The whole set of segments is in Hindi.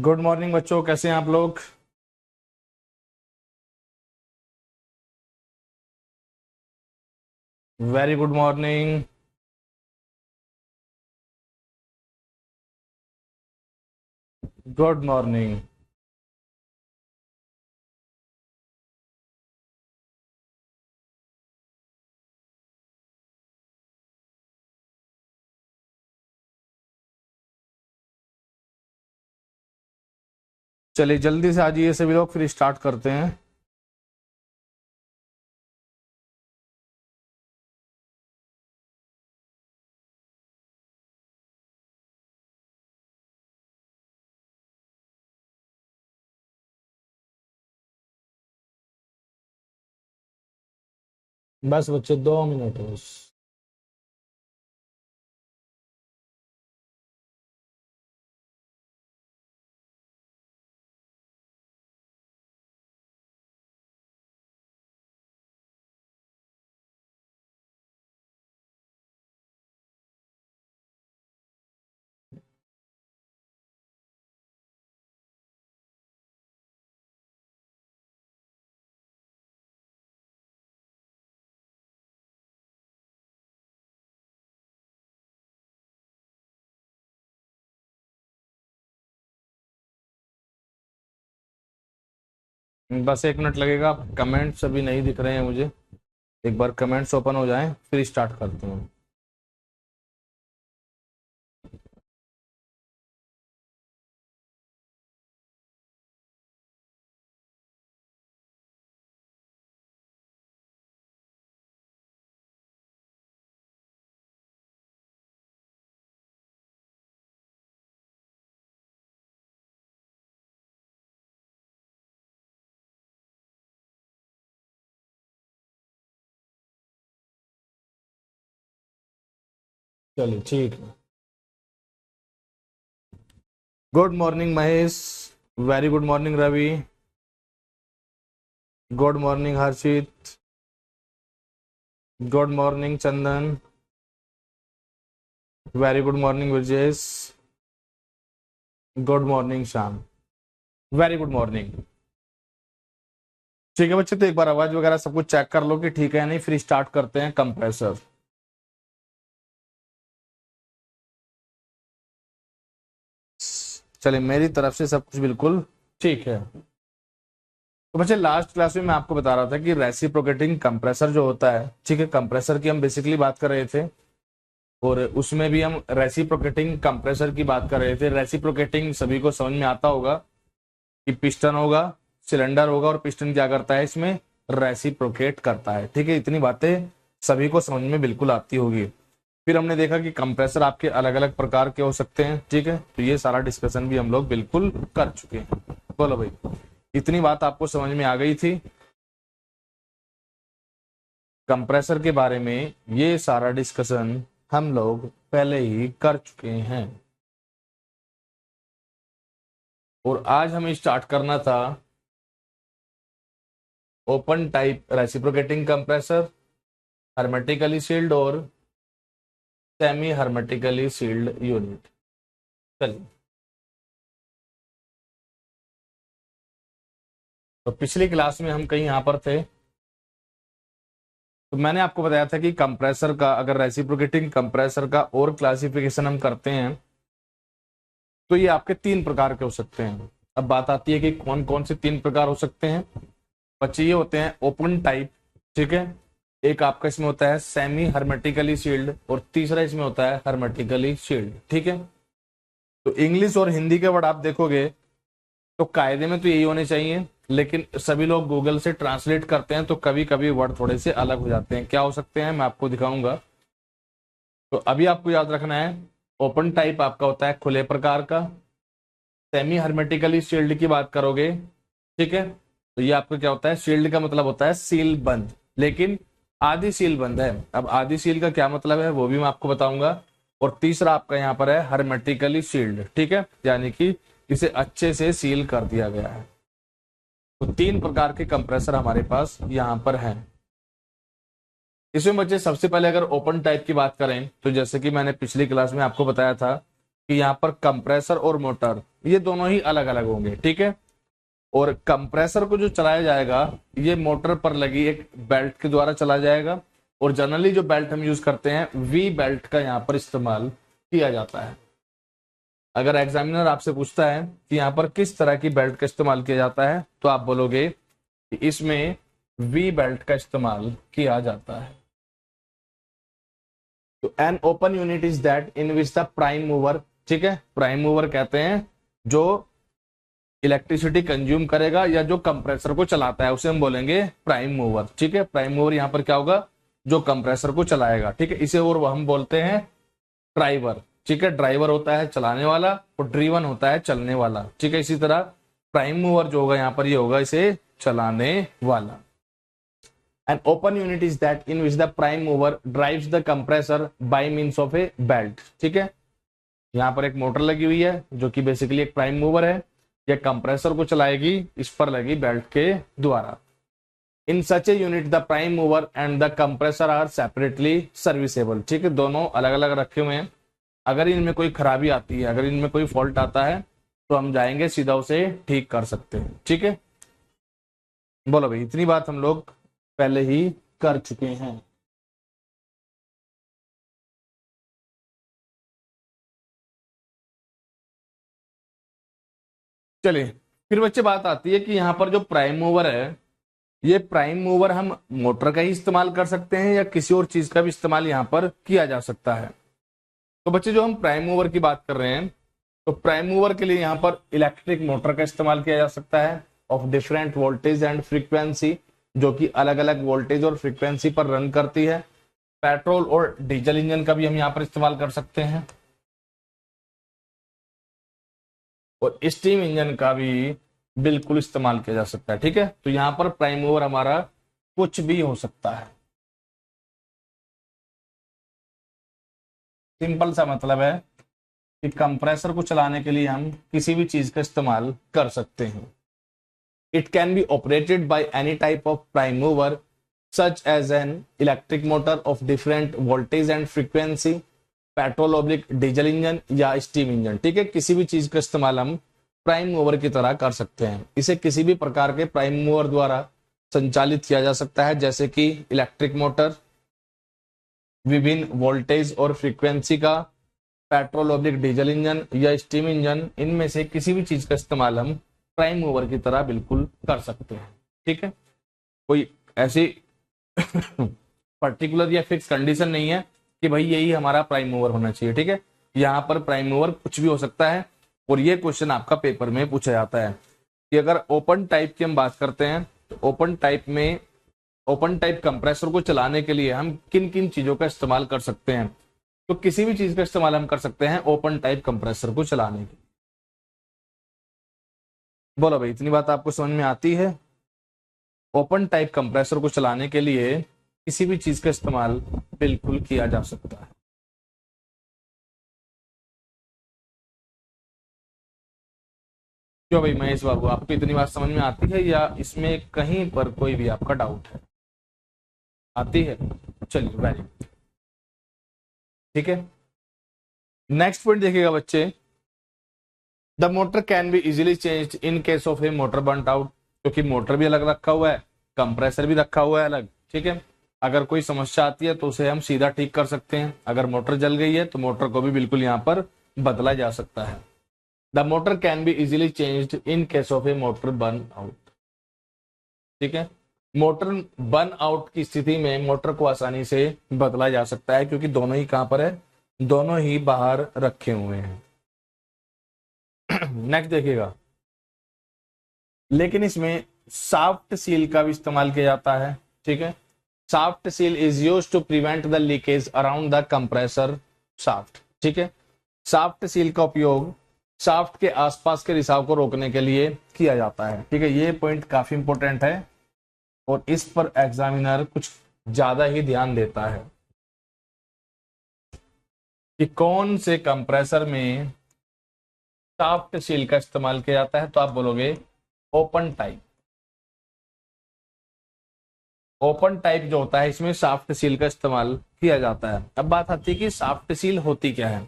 गुड मॉर्निंग बच्चों, कैसे हैं आप लोग। Very good morning. Good morning. चलिए जल्दी से आ जाइए सभी लोग, फिर स्टार्ट करते हैं। बस बच्चे 2 मिनट बस। बस 1 मिनट लगेगा। कमेंट्स अभी नहीं दिख रहे हैं मुझे। एक बार कमेंट्स ओपन हो जाएं फिर स्टार्ट करते हैं। चलिए ठीक है। Good morning Mahesh. Very good morning Ravi. Good morning Harshit. Good morning Chandan. Very good morning Brajesh. Good morning Shyam. Very good morning. ठीक है बच्चे, तो एक बार आवाज वगैरह सब कुछ चेक कर लो कि ठीक है या नहीं, फिर स्टार्ट करते हैं कंप्रेसर। चलिए मेरी तरफ से सब कुछ बिल्कुल ठीक है। तो बच्चे लास्ट क्लास में मैं आपको बता रहा था कि रेसिप्रोकेटिंग कंप्रेसर जो होता है, ठीक है, कंप्रेसर की हम बेसिकली बात कर रहे थे और उसमें भी हम रेसिप्रोकेटिंग कंप्रेसर की बात कर रहे थे। रेसिप्रोकेटिंग सभी को समझ में आता होगा कि पिस्टन होगा, सिलेंडर होगा और पिस्टन क्या करता है, इसमें रेसिप्रोकेट करता है। ठीक है, इतनी बातें सभी को समझ में बिल्कुल आती होगी। फिर हमने देखा कि कंप्रेसर आपके अलग अलग प्रकार के हो सकते हैं। ठीक है, तो ये सारा डिस्कशन भी हम लोग बिल्कुल कर चुके हैं। बोलो भाई, इतनी बात आपको समझ में आ गई थी कंप्रेसर के बारे में। ये सारा डिस्कशन हम लोग पहले ही कर चुके हैं और आज हमें स्टार्ट करना था open type reciprocating compressor, hermetically sealed और सेमी हर्मेटिकली सील्ड यूनिट। चलिए, तो पिछली क्लास में हम कहीं यहां पर थे, तो मैंने आपको बताया था कि कंप्रेसर का, अगर रेसिप्रोकेटिंग कंप्रेसर का और क्लासिफिकेशन हम करते हैं तो ये आपके 3 प्रकार के हो सकते हैं। अब बात आती है कि कौन कौन से 3 प्रकार हो सकते हैं। बच्चे ये होते हैं ओपन टाइप, ठीक है, एक आपका इसमें होता है सेमी हर्मेटिकली सील्ड और तीसरा इसमें होता है हर्मेटिकली सील्ड। ठीक है, तो इंग्लिश और हिंदी के वर्ड आप देखोगे तो कायदे में तो यही होने चाहिए, लेकिन सभी लोग गूगल से ट्रांसलेट करते हैं तो कभी कभी वर्ड थोड़े से अलग हो जाते हैं। क्या हो सकते हैं मैं आपको दिखाऊंगा। तो अभी आपको याद रखना है, ओपन टाइप आपका होता है खुले प्रकार का, सेमी हर्मेटिकली सील्ड की बात करोगे, ठीक है, तो ये आपका क्या होता है, सील्ड का मतलब होता है सील बंद, लेकिन आधी सील बंद है। अब आधी सील का क्या मतलब है वो भी मैं आपको बताऊंगा। और तीसरा आपका यहाँ पर है हर्मेटिकली सील्ड, ठीक है, यानी कि इसे अच्छे से सील कर दिया गया है। तो 3 प्रकार के कंप्रेसर हमारे पास यहाँ पर हैं। इसमें बच्चे सबसे पहले अगर ओपन टाइप की बात करें तो जैसे कि मैंने पिछली क्लास में आपको बताया था कि यहाँ पर कंप्रेसर और मोटर ये दोनों ही अलग अलग होंगे, ठीक है। और कंप्रेसर को जो चलाया जाएगा ये मोटर पर लगी एक बेल्ट के द्वारा चला जाएगा, और जनरली जो बेल्ट हम यूज करते हैं वी बेल्ट का यहाँ पर इस्तेमाल किया जाता है। अगर एग्जामिनर आपसे पूछता है कि यहाँ पर किस तरह की बेल्ट का इस्तेमाल किया जाता है, तो आप बोलोगे कि इसमें वी बेल्ट का इस्तेमाल किया जाता है। तो an open unit is that in which the prime mover, ठीक है, प्राइम मूवर कहते हैं जो इलेक्ट्रिसिटी कंज्यूम करेगा या जो कंप्रेसर को चलाता है उसे हम बोलेंगे प्राइम मूवर, ठीक है। प्राइम मूवर यहाँ पर क्या होगा, जो कंप्रेसर को चलाएगा, ठीक है। इसे और हम बोलते हैं ड्राइवर, ठीक है। ड्राइवर होता है चलाने वाला और ड्रीवन होता है चलने वाला, ठीक है। इसी तरह प्राइम मूवर जो होगा यहाँ पर ये होगा इसे चलाने वाला। An open unit is that in which the prime mover drives the compressor by means of a belt, ठीक है। यहाँ पर एक मोटर लगी हुई है जो कि बेसिकली एक प्राइम मूवर है, यह कंप्रेसर को चलाएगी इस पर लगी बेल्ट के द्वारा। In such a unit the prime mover and the compressor are separately serviceable, ठीक है। दोनों अलग अलग रखे हुए हैं। अगर इनमें कोई खराबी आती है, अगर इनमें कोई फॉल्ट आता है तो हम जाएंगे सीधा उसे ठीक कर सकते हैं, ठीक है। बोलो भाई, इतनी बात हम लोग पहले ही कर चुके हैं। चलिए फिर बच्चे बात आती है कि यहाँ पर जो प्राइम मूवर है ये प्राइम मूवर हम मोटर का ही इस्तेमाल कर सकते हैं या किसी और चीज का भी इस्तेमाल यहाँ पर किया जा सकता है। तो बच्चे जो हम प्राइम मूवर की बात कर रहे हैं तो प्राइम मूवर के लिए यहाँ पर इलेक्ट्रिक मोटर का इस्तेमाल किया जा सकता है of different voltage and frequency, जो कि अलग अलग वोल्टेज और फ्रीक्वेंसी पर रन करती है। पेट्रोल और डीजल इंजन का भी हम यहाँ पर इस्तेमाल कर सकते हैं और स्टीम इंजन का भी बिल्कुल इस्तेमाल किया जा सकता है, ठीक है। तो यहाँ पर प्राइम मूवर हमारा कुछ भी हो सकता है। सिंपल सा मतलब है कि कंप्रेसर को चलाने के लिए हम किसी भी चीज का इस्तेमाल कर सकते हैं। It can be operated by any type of prime mover such as an electric motor of different voltage and frequency, petrol oblique diesel engine या स्टीम इंजन, ठीक है। किसी भी चीज का इस्तेमाल हम प्राइम मूवर की तरह कर सकते हैं। इसे किसी भी प्रकार के प्राइम मूवर द्वारा संचालित किया जा सकता है, जैसे कि इलेक्ट्रिक मोटर, विभिन्न वोल्टेज और फ्रीक्वेंसी का पेट्रोल ऑब्लिक डीजल इंजन या स्टीम इंजन। इनमें से किसी भी चीज का इस्तेमाल हम प्राइम मूवर की तरह बिल्कुल कर सकते हैं, ठीक है। कोई ऐसी पर्टिकुलर या फिक्स कंडीशन नहीं है कि भाई यही हमारा प्राइम मूवर होना चाहिए, ठीक है। यहाँ पर प्राइम मूवर कुछ भी हो सकता है। और ये क्वेश्चन आपका पेपर में पूछा जाता है कि अगर ओपन टाइप की हम बात करते हैं तो ओपन टाइप कंप्रेसर को चलाने के लिए हम किन किन चीजों का इस्तेमाल कर सकते हैं। तो किसी भी चीज का इस्तेमाल हम कर सकते हैं ओपन टाइप कंप्रेसर को चलाने के लिए। बोलो भाई, इतनी बात आपको समझ में आती है? ओपन टाइप कंप्रेसर को चलाने के लिए किसी भी चीज का इस्तेमाल बिल्कुल किया जा सकता है। क्यों भाई महेश बाबू, आपको इतनी बात समझ में आती है या इसमें कहीं पर कोई भी आपका डाउट है? आती है, चलिए वेरी गुड, ठीक है। नेक्स्ट पॉइंट देखिएगा बच्चे, the motor can be easily change in case of A motor burnt out, क्योंकि मोटर भी अलग रखा हुआ है, कंप्रेसर भी रखा हुआ है अलग, ठीक है। अगर कोई समस्या आती है तो उसे हम सीधा ठीक कर सकते हैं। अगर मोटर जल गई है तो मोटर को भी बिल्कुल यहाँ पर बदला जा सकता है। The motor can be easily changed in case of A motor burn out, ठीक है। मोटर बर्न आउट की स्थिति में मोटर को आसानी से बदला जा सकता है, क्योंकि दोनों ही कहां पर है, दोनों ही बाहर रखे हुए हैं। नेक्स्ट देखिएगा, लेकिन इसमें सॉफ्ट सील का भी इस्तेमाल किया जाता है, ठीक है। Soft seal is used to prevent the leakage around the compressor shaft, ठीक है। सॉफ्ट सील का उपयोग शाफ्ट के आसपास के रिसाव को रोकने के लिए किया जाता है, ठीक है। ये पॉइंट काफी इंपॉर्टेंट है और इस पर एग्जामिनर कुछ ज्यादा ही ध्यान देता है कि कौन से कंप्रेसर में सॉफ्ट सील का इस्तेमाल किया जाता है। तो आप बोलोगे ओपन टाइप। ओपन टाइप जो होता है इसमें सॉफ्ट सील का इस्तेमाल किया जाता है। अब बात आती है कि सॉफ्ट सील होती क्या है।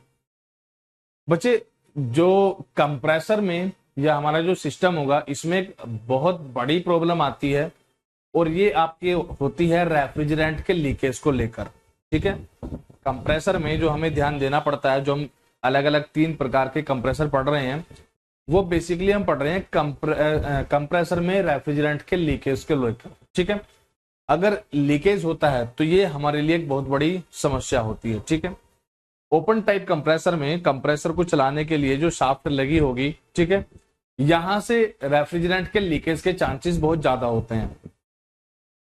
बच्चे जो कंप्रेसर में या हमारा जो सिस्टम होगा इसमें एक बहुत बड़ी प्रॉब्लम आती है, और ये आपकी होती है रेफ्रिजरेंट के लीकेज को लेकर। ठीक है, कंप्रेसर में जो हमें ध्यान देना पड़ता है, जो हम अलग अलग 3 प्रकार के कंप्रेसर पढ़ रहे हैं, वो बेसिकली हम पढ़ रहे हैं कंप्रेसर में रेफ्रिजरेंट के लीकेज के लेकर। ठीक है, अगर लीकेज होता है तो ये हमारे लिए एक बहुत बड़ी समस्या होती है। ठीक है, ओपन टाइप कंप्रेसर में कंप्रेसर को चलाने के लिए जो शाफ्ट लगी होगी, ठीक है, यहां से रेफ्रिजरेंट के लीकेज के चांसेस बहुत ज्यादा होते हैं।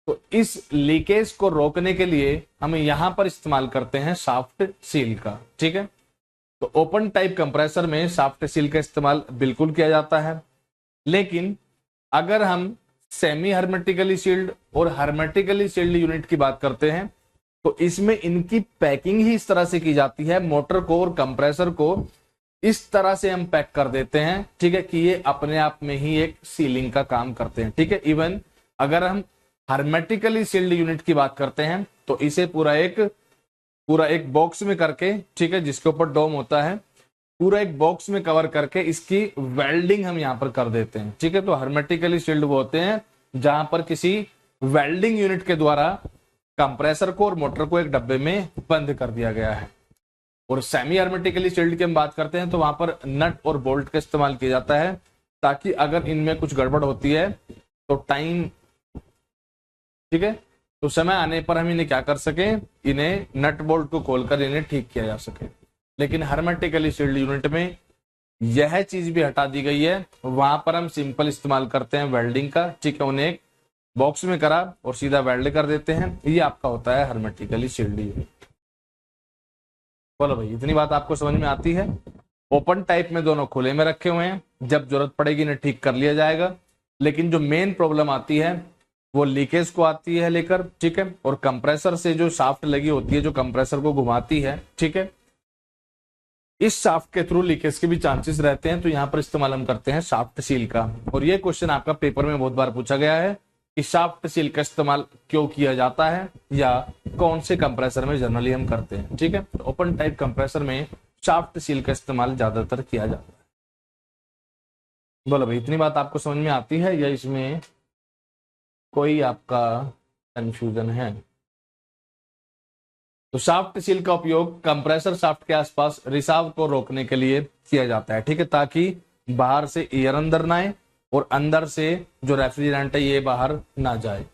तो इस लीकेज को रोकने के लिए हम यहां पर इस्तेमाल करते हैं शाफ्ट सील का। ठीक है, तो ओपन टाइप कंप्रेसर में शाफ्ट सील का इस्तेमाल बिल्कुल किया जाता है, लेकिन अगर हम सेमी हर्मेटिकली सील्ड और हर्मेटिकली सील्ड यूनिट की बात करते हैं तो इसमें इनकी पैकिंग ही इस तरह से की जाती है, मोटर को और कंप्रेसर को इस तरह से हम पैक कर देते हैं, ठीक है, कि ये अपने आप में ही एक सीलिंग का काम करते हैं। ठीक है, इवन अगर हम हर्मेटिकली सील्ड यूनिट की बात करते हैं तो इसे पूरा एक बॉक्स में करके, ठीक है, जिसके ऊपर डोम होता है, पूरा एक बॉक्स में कवर करके इसकी वेल्डिंग हम यहां पर कर देते हैं। ठीक है, तो हर्मेटिकली सील्ड वो होते हैं जहां पर किसी वेल्डिंग यूनिट के द्वारा कंप्रेसर को और मोटर को एक डब्बे में बंद कर दिया गया है। और सेमी हर्मेटिकली सील्ड की हम बात करते हैं तो वहां पर नट और बोल्ट का इस्तेमाल किया जाता है, ताकि अगर इनमें कुछ गड़बड़ होती है तो टाइम, ठीक है, तो समय आने पर हम इन्हें क्या कर सके, इन्हें नट बोल्ट को खोलकर इन्हें ठीक किया जा सके। लेकिन हर्मेटिकली सील्ड यूनिट में यह चीज भी हटा दी गई है, वहां पर हम सिंपल इस्तेमाल करते हैं वेल्डिंग का। ठीक है, उन्हें एक बॉक्स में करा और सीधा वेल्ड कर देते हैं, ये आपका होता है हर्मेटिकली सील्ड यूनिट। बोलो भाई, इतनी बात आपको समझ में आती है? ओपन टाइप में दोनों खुले में रखे हुए हैं, जब जरूरत पड़ेगी इन्हें ठीक कर लिया जाएगा, लेकिन जो मेन प्रॉब्लम आती है वो लीकेज को आती है लेकर। ठीक है, और कंप्रेसर से जो शाफ्ट लगी होती है जो कंप्रेसर को घुमाती है, ठीक है, इस शाफ्ट के थ्रू लीकेज के भी चांसेस रहते हैं, तो यहां पर इस्तेमाल हम करते हैं शाफ्ट सील का। और ये क्वेश्चन आपका पेपर में बहुत बार पूछा गया है कि शाफ्ट सील का इस्तेमाल क्यों किया जाता है या कौन से कंप्रेसर में जनरली हम करते हैं। ठीक है, तो ओपन टाइप कंप्रेसर में शाफ्ट सील का इस्तेमाल ज्यादातर किया जाता है। बोलो भाई, इतनी बात आपको समझ में आती है या इसमें कोई आपका कंफ्यूजन है? तो शाफ्ट सील का उपयोग कंप्रेसर शाफ्ट के आसपास रिसाव को रोकने के लिए किया जाता है। ठीक है, ताकि बाहर से एयर अंदर ना आए और अंदर से जो रेफ्रिजरेंट है ये बाहर ना जाए,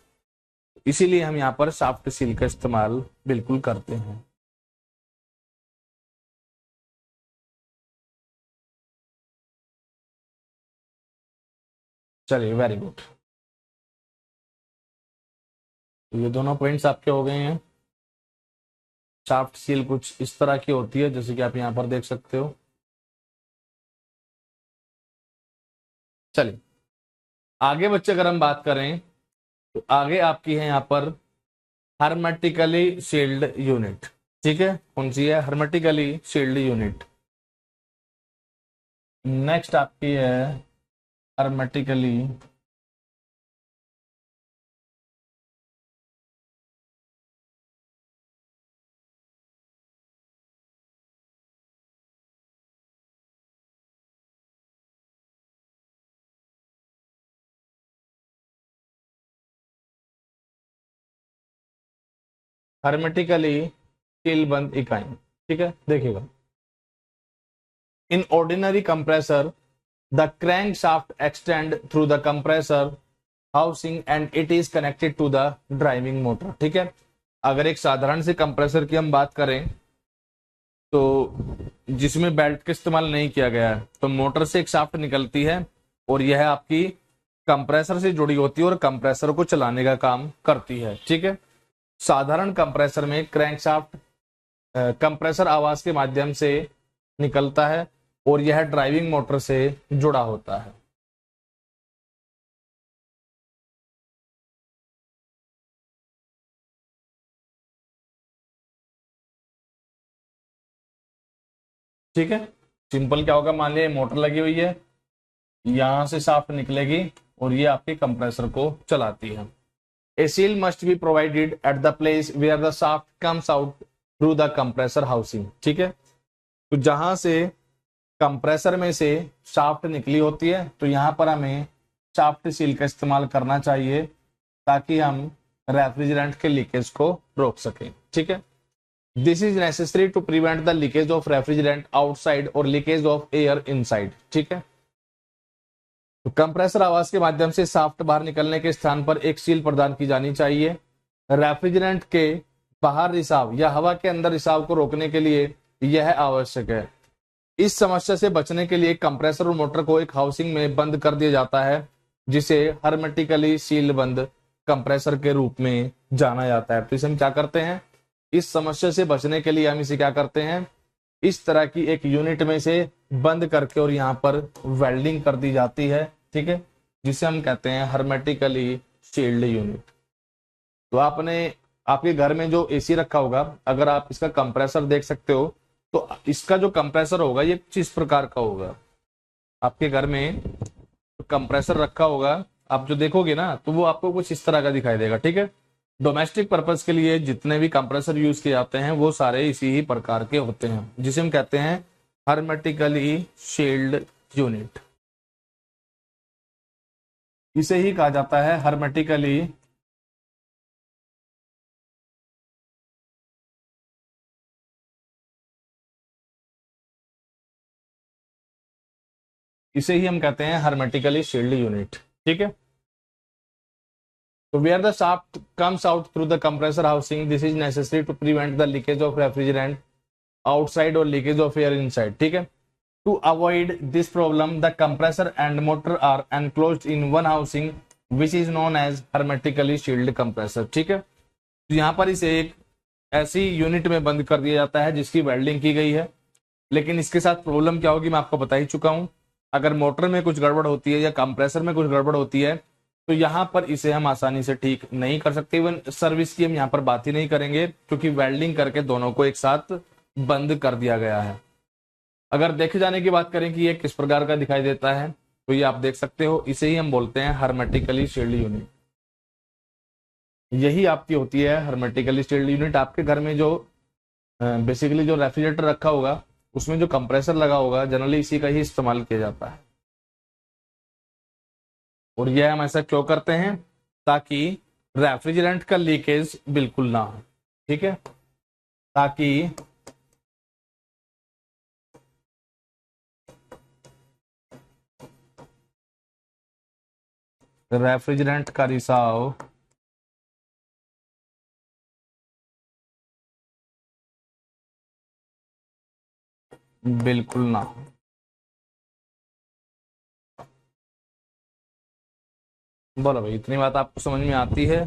इसीलिए हम यहाँ पर शाफ्ट सील का इस्तेमाल बिल्कुल करते हैं। चलिए, वेरी गुड। तो ये दोनों पॉइंट्स आपके हो गए हैं। शाफ्ट सील कुछ इस तरह की होती है जैसे कि आप यहाँ पर देख सकते हो। चलिए आगे बच्चे, अगर हम बात करें तो आगे आपकी है यहाँ पर हर्मेटिकली सील्ड यूनिट। ठीक है, कौन सी है? Hermetically sealed unit. नेक्स्ट आपकी है हर्मेटिकली हर्मेटिकली सीलबंद इकाई। ठीक है, देखिएगा, in ordinary compressor the crank shaft extend through the compressor housing and it is connected to the driving motor. ठीक है, अगर एक साधारण से कंप्रेसर की हम बात करें तो जिसमें बेल्ट का इस्तेमाल नहीं किया गया है, तो मोटर से एक शाफ्ट निकलती है और यह आपकी कंप्रेसर से जुड़ी होती है और कंप्रेसर को चलाने का काम करती है। ठीक है, साधारण कंप्रेसर में क्रैंकशाफ्ट कंप्रेसर आवाज के माध्यम से निकलता है और यह ड्राइविंग मोटर से जुड़ा होता है। ठीक है, सिंपल क्या होगा, मान लिया मोटर लगी हुई है, यहां से शाफ्ट निकलेगी और ये आपके कंप्रेसर को चलाती है। A seal must be provided at the place where the shaft comes out through the compressor housing. ठीक है, तो जहां से कंप्रेसर में से शाफ्ट निकली होती है, तो यहाँ पर हमें शाफ्ट सील का इस्तेमाल करना चाहिए ताकि हम रेफ्रिजरेंट के लीकेज को रोक सकें। ठीक है, this is necessary to prevent the leakage of refrigerant outside और लीकेज ऑफ एयर इनसाइड। ठीक है, तो कंप्रेसर आवाज के माध्यम से शाफ्ट बाहर निकलने के स्थान पर एक सील प्रदान की जानी चाहिए। रेफ्रिजरेंट के बाहर रिसाव या हवा के अंदर रिसाव को रोकने के लिए यह आवश्यक है। इस समस्या से बचने के लिए कंप्रेसर और मोटर को एक हाउसिंग में बंद कर दिया जाता है, जिसे हर्मेटिकली सील्ड बंद कंप्रेसर के रूप में जाना जाता है। तो इसे हम क्या करते हैं, इस समस्या से बचने के लिए हम इसे क्या करते हैं, इस तरह की एक यूनिट में से बंद करके और यहाँ पर वेल्डिंग कर दी जाती है। ठीक है, जिसे हम कहते हैं हर्मेटिकली सील्ड यूनिट। तो आपने आपके घर में जो एसी रखा होगा, अगर आप इसका कंप्रेसर देख सकते हो, तो इसका जो कंप्रेसर होगा ये कुछ इस प्रकार का होगा। आपके घर में कंप्रेसर रखा होगा, आप जो देखोगे ना, तो वो आपको कुछ इस तरह का दिखाई देगा। ठीक है, डोमेस्टिक पर्पस के लिए जितने भी कंप्रेसर यूज किए जाते हैं वो सारे इसी ही प्रकार के होते हैं, जिसे हम कहते हैं हर्मेटिकली शील्ड यूनिट। इसे ही कहा जाता है हर्मेटिकली इसे ही हम कहते हैं हर्मेटिकली शील्ड यूनिट। ठीक है, तो where the shaft comes out through the compressor housing, this is necessary to prevent the leakage of refrigerant outside or leakage of air inside. ठीक है, to avoid this problem the compressor and motor are enclosed in one housing which is known as hermetically sealed compressor. ठीक है, तो यहाँ पर इसे एक ऐसी यूनिट में बंद कर दिया जाता है जिसकी वेल्डिंग की गई है। लेकिन इसके साथ प्रॉब्लम क्या होगी मैं आपको बता ही चुका हूं। अगर मोटर में कुछ गड़बड़ होती है या कंप्रेसर में कुछ गड़बड़ होती है तो यहाँ पर इसे हम आसानी से ठीक नहीं कर सकते। इवन सर्विस की हम यहाँ पर बात ही नहीं करेंगे, क्योंकि वेल्डिंग करके दोनों को एक साथ बंद कर दिया गया है। अगर देखे जाने की बात करें कि ये किस प्रकार का दिखाई देता है, तो ये आप देख सकते हो, इसे ही हम बोलते हैं हर्मेटिकली शील्ड यूनिट। यही आपकी होती है हर्मेटिकली शील्ड यूनिट। आपके घर में जो बेसिकली जो रेफ्रिजरेटर रखा होगा उसमें जो कंप्रेसर लगा होगा, जनरली इसी का ही इस्तेमाल किया जाता है। और यह हम ऐसा क्यों करते हैं, ताकि रेफ्रिजरेंट का लीकेज बिल्कुल ना हो। ठीक है, ताकि रेफ्रिजरेंट का रिसाव बिल्कुल ना हो। बोलो भाई, इतनी बात आपको समझ में आती है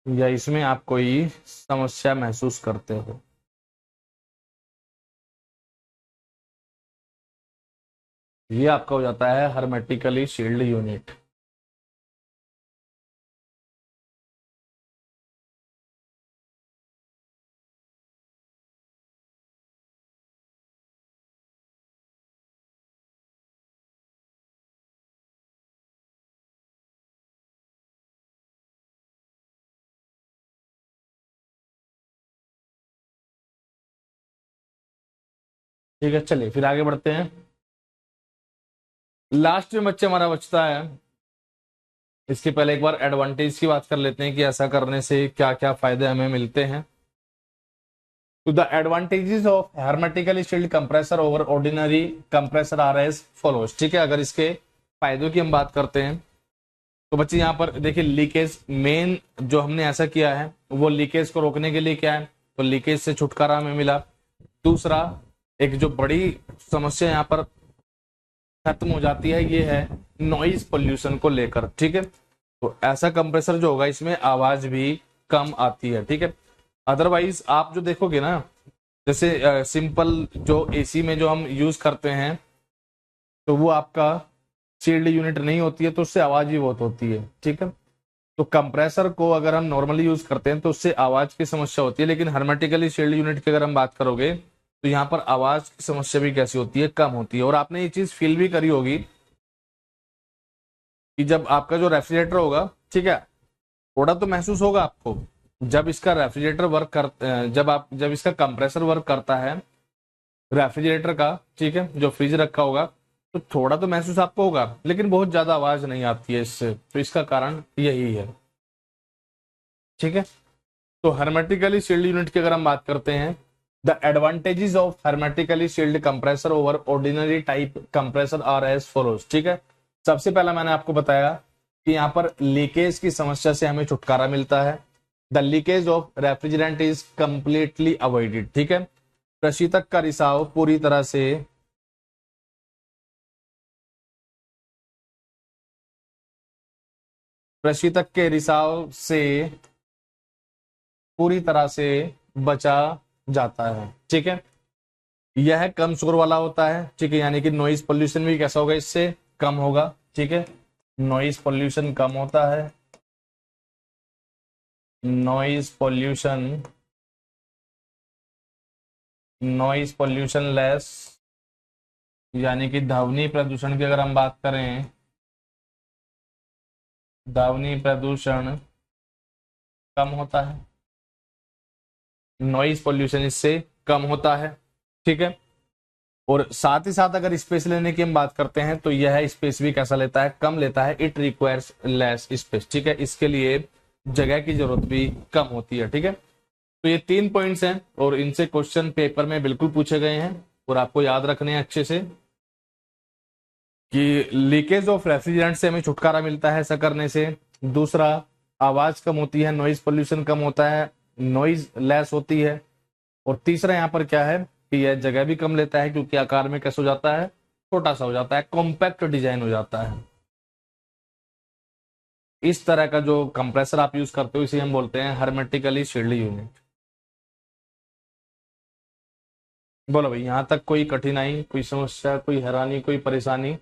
या इसमें आप कोई समस्या महसूस करते हो? ये आपका हो जाता है हर्मेटिकली शील्ड यूनिट। ठीक है, चलिए फिर आगे बढ़ते हैं। लास्ट में बच्चे हमारा बचता है, इसके पहले एक बार एडवांटेज की बात कर लेते हैं कि ऐसा करने से क्या क्या फायदे हमें मिलते हैं। तो the advantages of hermetically sealed compressor over ordinary compressor are as follows. ठीक है, अगर इसके फायदों की हम बात करते हैं तो बच्चे यहाँ पर देखिए, लीकेज मेन जो हमने ऐसा किया है वो लीकेज को रोकने के लिए क्या है, तो लीकेज से छुटकारा हमें मिला। दूसरा, एक जो बड़ी समस्या यहाँ पर खत्म हो जाती है, ये है नॉइज पोल्यूशन को लेकर। ठीक है, तो ऐसा कंप्रेसर जो होगा इसमें आवाज भी कम आती है। ठीक है, अदरवाइज आप जो देखोगे ना, जैसे सिंपल जो एसी में जो हम यूज करते हैं तो वो आपका शील्ड यूनिट नहीं होती है, तो उससे आवाज भी बहुत होती है। ठीक है, तो कंप्रेसर को अगर हम नॉर्मली यूज करते हैं तो उससे आवाज की समस्या होती है, लेकिन हर्मेटिकली शील्ड यूनिट की अगर हम बात करोगे तो यहाँ पर आवाज की समस्या भी कैसी होती है, कम होती है। और आपने ये चीज फील भी करी होगी कि जब आपका जो रेफ्रिजरेटर होगा, ठीक है, थोड़ा तो महसूस होगा आपको जब इसका रेफ्रिजरेटर वर्क कर जब इसका कंप्रेसर वर्क करता है रेफ्रिजरेटर का, ठीक है, जो फ्रिज रखा होगा, तो थोड़ा तो महसूस आपको होगा, लेकिन बहुत ज्यादा आवाज नहीं आती है इससे, तो इसका कारण यही है। ठीक है, तो हर्मेटिकली सील्ड यूनिट की अगर हम बात करते हैं, the advantages of hermetically sealed compressor over ordinary type compressor are as follows. ठीक है, सबसे पहला मैंने आपको बताया कि यहाँ पर लीकेज की समस्या से हमें छुटकारा मिलता है। The leakage of refrigerant is completely avoided. ठीक है, प्रशीतक का रिसाव पूरी तरह से प्रशीतक के रिसाव से पूरी तरह से बचा जाता है। ठीक है, यह कम शोर वाला होता है। ठीक है, यानी कि नॉइज पोल्यूशन भी कैसा होगा, इससे कम होगा। ठीक है, नॉइज पोल्यूशन कम होता है, नॉइज पोल्यूशन लेस, यानी कि ध्वनि प्रदूषण की अगर हम बात करें, ध्वनि प्रदूषण कम होता है, नॉइज पोल्यूशन इससे कम होता है। ठीक है, और साथ ही साथ अगर स्पेस लेने की हम बात करते हैं तो यह स्पेस भी कैसा लेता है, कम लेता है। It requires less space. ठीक है, इसके लिए जगह की जरूरत भी कम होती है। ठीक है, तो ये 3 पॉइंट्स हैं और इनसे क्वेश्चन पेपर में बिल्कुल पूछे गए हैं और आपको याद रखने हैं अच्छे से कि लीकेज ऑफ रेफ्रिजरेंट से हमें छुटकारा मिलता है ऐसा करने से। दूसरा, आवाज कम होती है, नॉइज पोल्यूशन कम होता है, नॉइज लेस होती है। और तीसरा यहाँ पर क्या है कि यह जगह भी कम लेता है, क्योंकि आकार में कैसे हो जाता है, छोटा सा हो जाता है, कॉम्पैक्ट डिजाइन हो जाता है। इस तरह का जो कंप्रेसर आप यूज करते हो इसे हम बोलते हैं हर्मेटिकली शील्ड यूनिट। बोलो भाई, यहां तक कोई कठिनाई, कोई समस्या, कोई हैरानी, कोई परेशानी?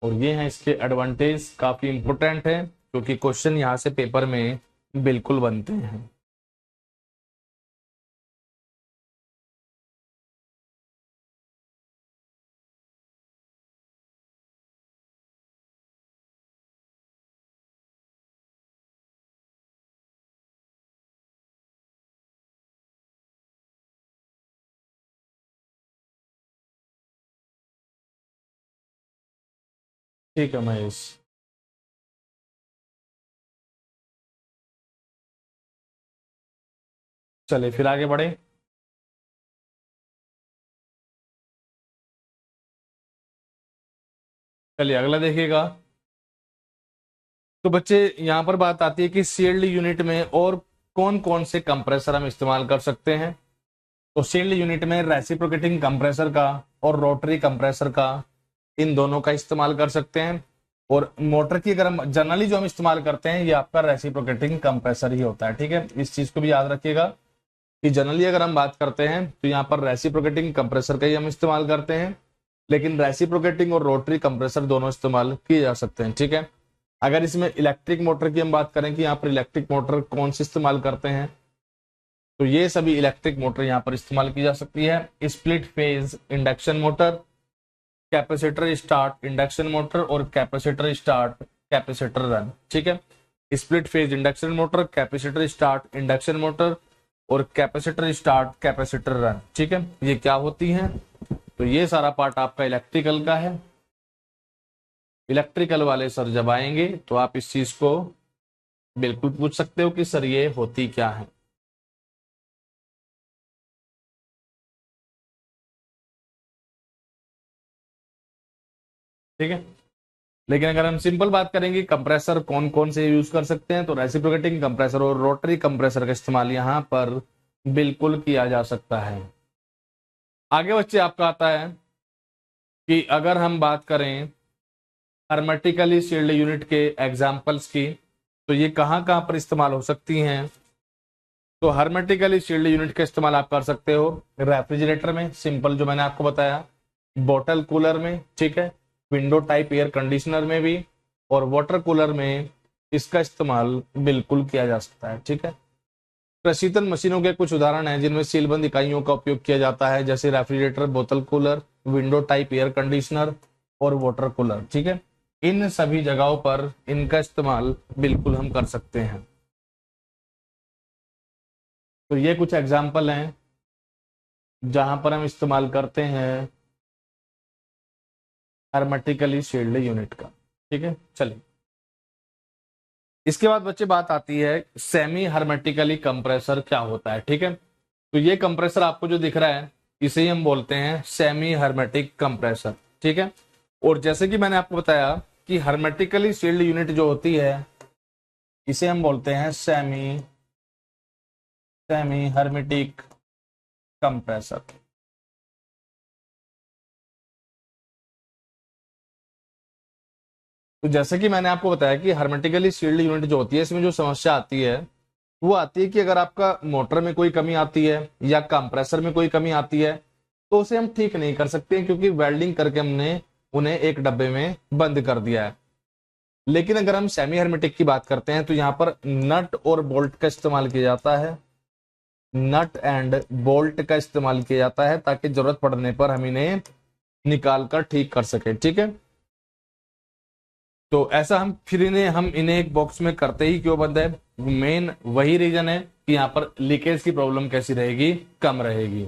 और ये है इसके एडवांटेज, काफी इंपोर्टेंट है क्योंकि क्वेश्चन यहाँ से पेपर में बिल्कुल बनते हैं। ठीक है महेश, चलिए फिर आगे बढ़े। चलिए अगला देखिएगा। तो बच्चे यहाँ पर बात आती है कि सील्ड यूनिट में और कौन कौन से कंप्रेसर हम इस्तेमाल कर सकते हैं। तो सील्ड यूनिट में रेसिप्रोकेटिंग कंप्रेसर का और रोटरी कंप्रेसर का, इन दोनों का इस्तेमाल कर सकते हैं। और मोटर की अगर हम जनरली जो हम इस्तेमाल करते हैं ये आपका रेसिप्रोकेटिंग कंप्रेसर ही होता है। ठीक है, इस चीज को भी याद रखिएगा कि जनरली अगर हम बात करते हैं तो यहाँ पर रेसिप्रोकेटिंग कंप्रेसर का ही हम इस्तेमाल करते हैं, लेकिन रेसिप्रोकेटिंग और रोटरी कंप्रेसर दोनों इस्तेमाल किए जा सकते हैं। ठीक है, अगर इसमें इलेक्ट्रिक मोटर की हम बात करें कि यहाँ पर इलेक्ट्रिक मोटर कौन सी इस्तेमाल करते हैं, तो ये सभी इलेक्ट्रिक मोटर यहाँ पर इस्तेमाल की जा सकती है। Split phase induction motor, capacitor start induction motor और कैपेसिटर स्टार्ट कैपेसिटर रन। ठीक है, split phase induction motor, capacitor start induction motor और कैपेसिटर स्टार्ट कैपेसिटर रन। ठीक है, ये क्या होती हैं? तो ये सारा पार्ट आपका इलेक्ट्रिकल का है। इलेक्ट्रिकल वाले सर जब आएंगे तो आप इस चीज को बिल्कुल पूछ सकते हो कि सर ये होती क्या है। ठीक है, लेकिन अगर हम सिंपल बात करेंगे कंप्रेसर कौन कौन से यूज कर सकते हैं, तो रेसिप्रोकेटिंग कंप्रेसर और रोटरी कंप्रेसर का इस्तेमाल यहां पर बिल्कुल किया जा सकता है। आगे बच्चे आपका आता है कि अगर हम बात करें हर्मेटिकली सील्ड यूनिट के एग्जाम्पल्स की, तो ये कहाँ कहाँ पर इस्तेमाल हो सकती हैं। तो हर्मेटिकली सील्ड यूनिट का इस्तेमाल आप कर सकते हो रेफ्रिजरेटर में, सिंपल जो मैंने आपको बताया, बॉटल कूलर में, ठीक है, विंडो टाइप एयर कंडीशनर में भी, और वाटर कूलर में इसका इस्तेमाल बिल्कुल किया जा सकता है। ठीक है, प्रशीतन मशीनों के कुछ उदाहरण हैं जिनमें सीलबंद इकाइयों का उपयोग किया जाता है, जैसे रेफ्रिजरेटर, बोतल cooler, window type air conditioner और वाटर कूलर। ठीक है, इन सभी जगहों पर इनका इस्तेमाल बिल्कुल हम कर सकते हैं। तो ये कुछ एग्जाम्पल हैं जहां पर हम इस्तेमाल करते हैं हर्मेटिकली सील्ड यूनिट का। ठीक है, चलिए। इसके बाद बच्चे बात आती है सेमी हर्मेटिकली कंप्रेसर क्या होता है। ठीक है, तो ये कंप्रेसर आपको जो दिख रहा है इसे ही हम बोलते हैं सेमी हर्मेटिक कंप्रेसर। ठीक है, और जैसे कि मैंने आपको बताया कि हर्मेटिकली सील्ड यूनिट जो होती है इसे हम बोलते हैं सेमी सेमी हर्मेटिक कंप्रेसर। तो जैसे कि मैंने आपको बताया कि हर्मेटिकली सील्ड यूनिट जो होती है इसमें जो समस्या आती है वो आती है कि अगर आपका मोटर में कोई कमी आती है या कंप्रेसर में कोई कमी आती है तो उसे हम ठीक नहीं कर सकते क्योंकि वेल्डिंग करके हमने उन्हें एक डब्बे में बंद कर दिया है। लेकिन अगर हम सेमी हर्मेटिक की बात करते हैं तो यहाँ पर नट और बोल्ट का इस्तेमाल किया जाता है। नट एंड बोल्ट का इस्तेमाल किया जाता है ताकि जरूरत पड़ने पर हम इन्हें निकाल कर ठीक कर सके। ठीक है, तो ऐसा हम इन्हें एक बॉक्स में करते ही क्यों बंद है, मेन वही रीजन है कि यहाँ पर लीकेज की प्रॉब्लम कैसी रहेगी, कम रहेगी।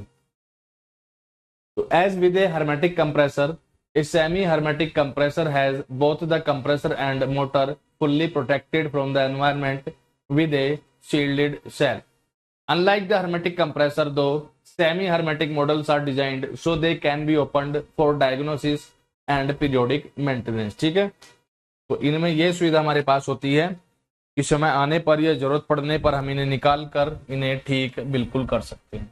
तो as with a hermetic compressor, a semi hermetic compressor has both the compressor and motor fully protected from the environment with a shielded shell. Unlike the hermetic compressor, though, semi hermetic models are designed so they can be opened for diagnosis and periodic maintenance। ठीक है, तो इनमें यह सुविधा हमारे पास होती है कि समय आने पर या जरूरत पड़ने पर हम इन्हें निकाल कर इन्हें ठीक बिल्कुल कर सकते हैं।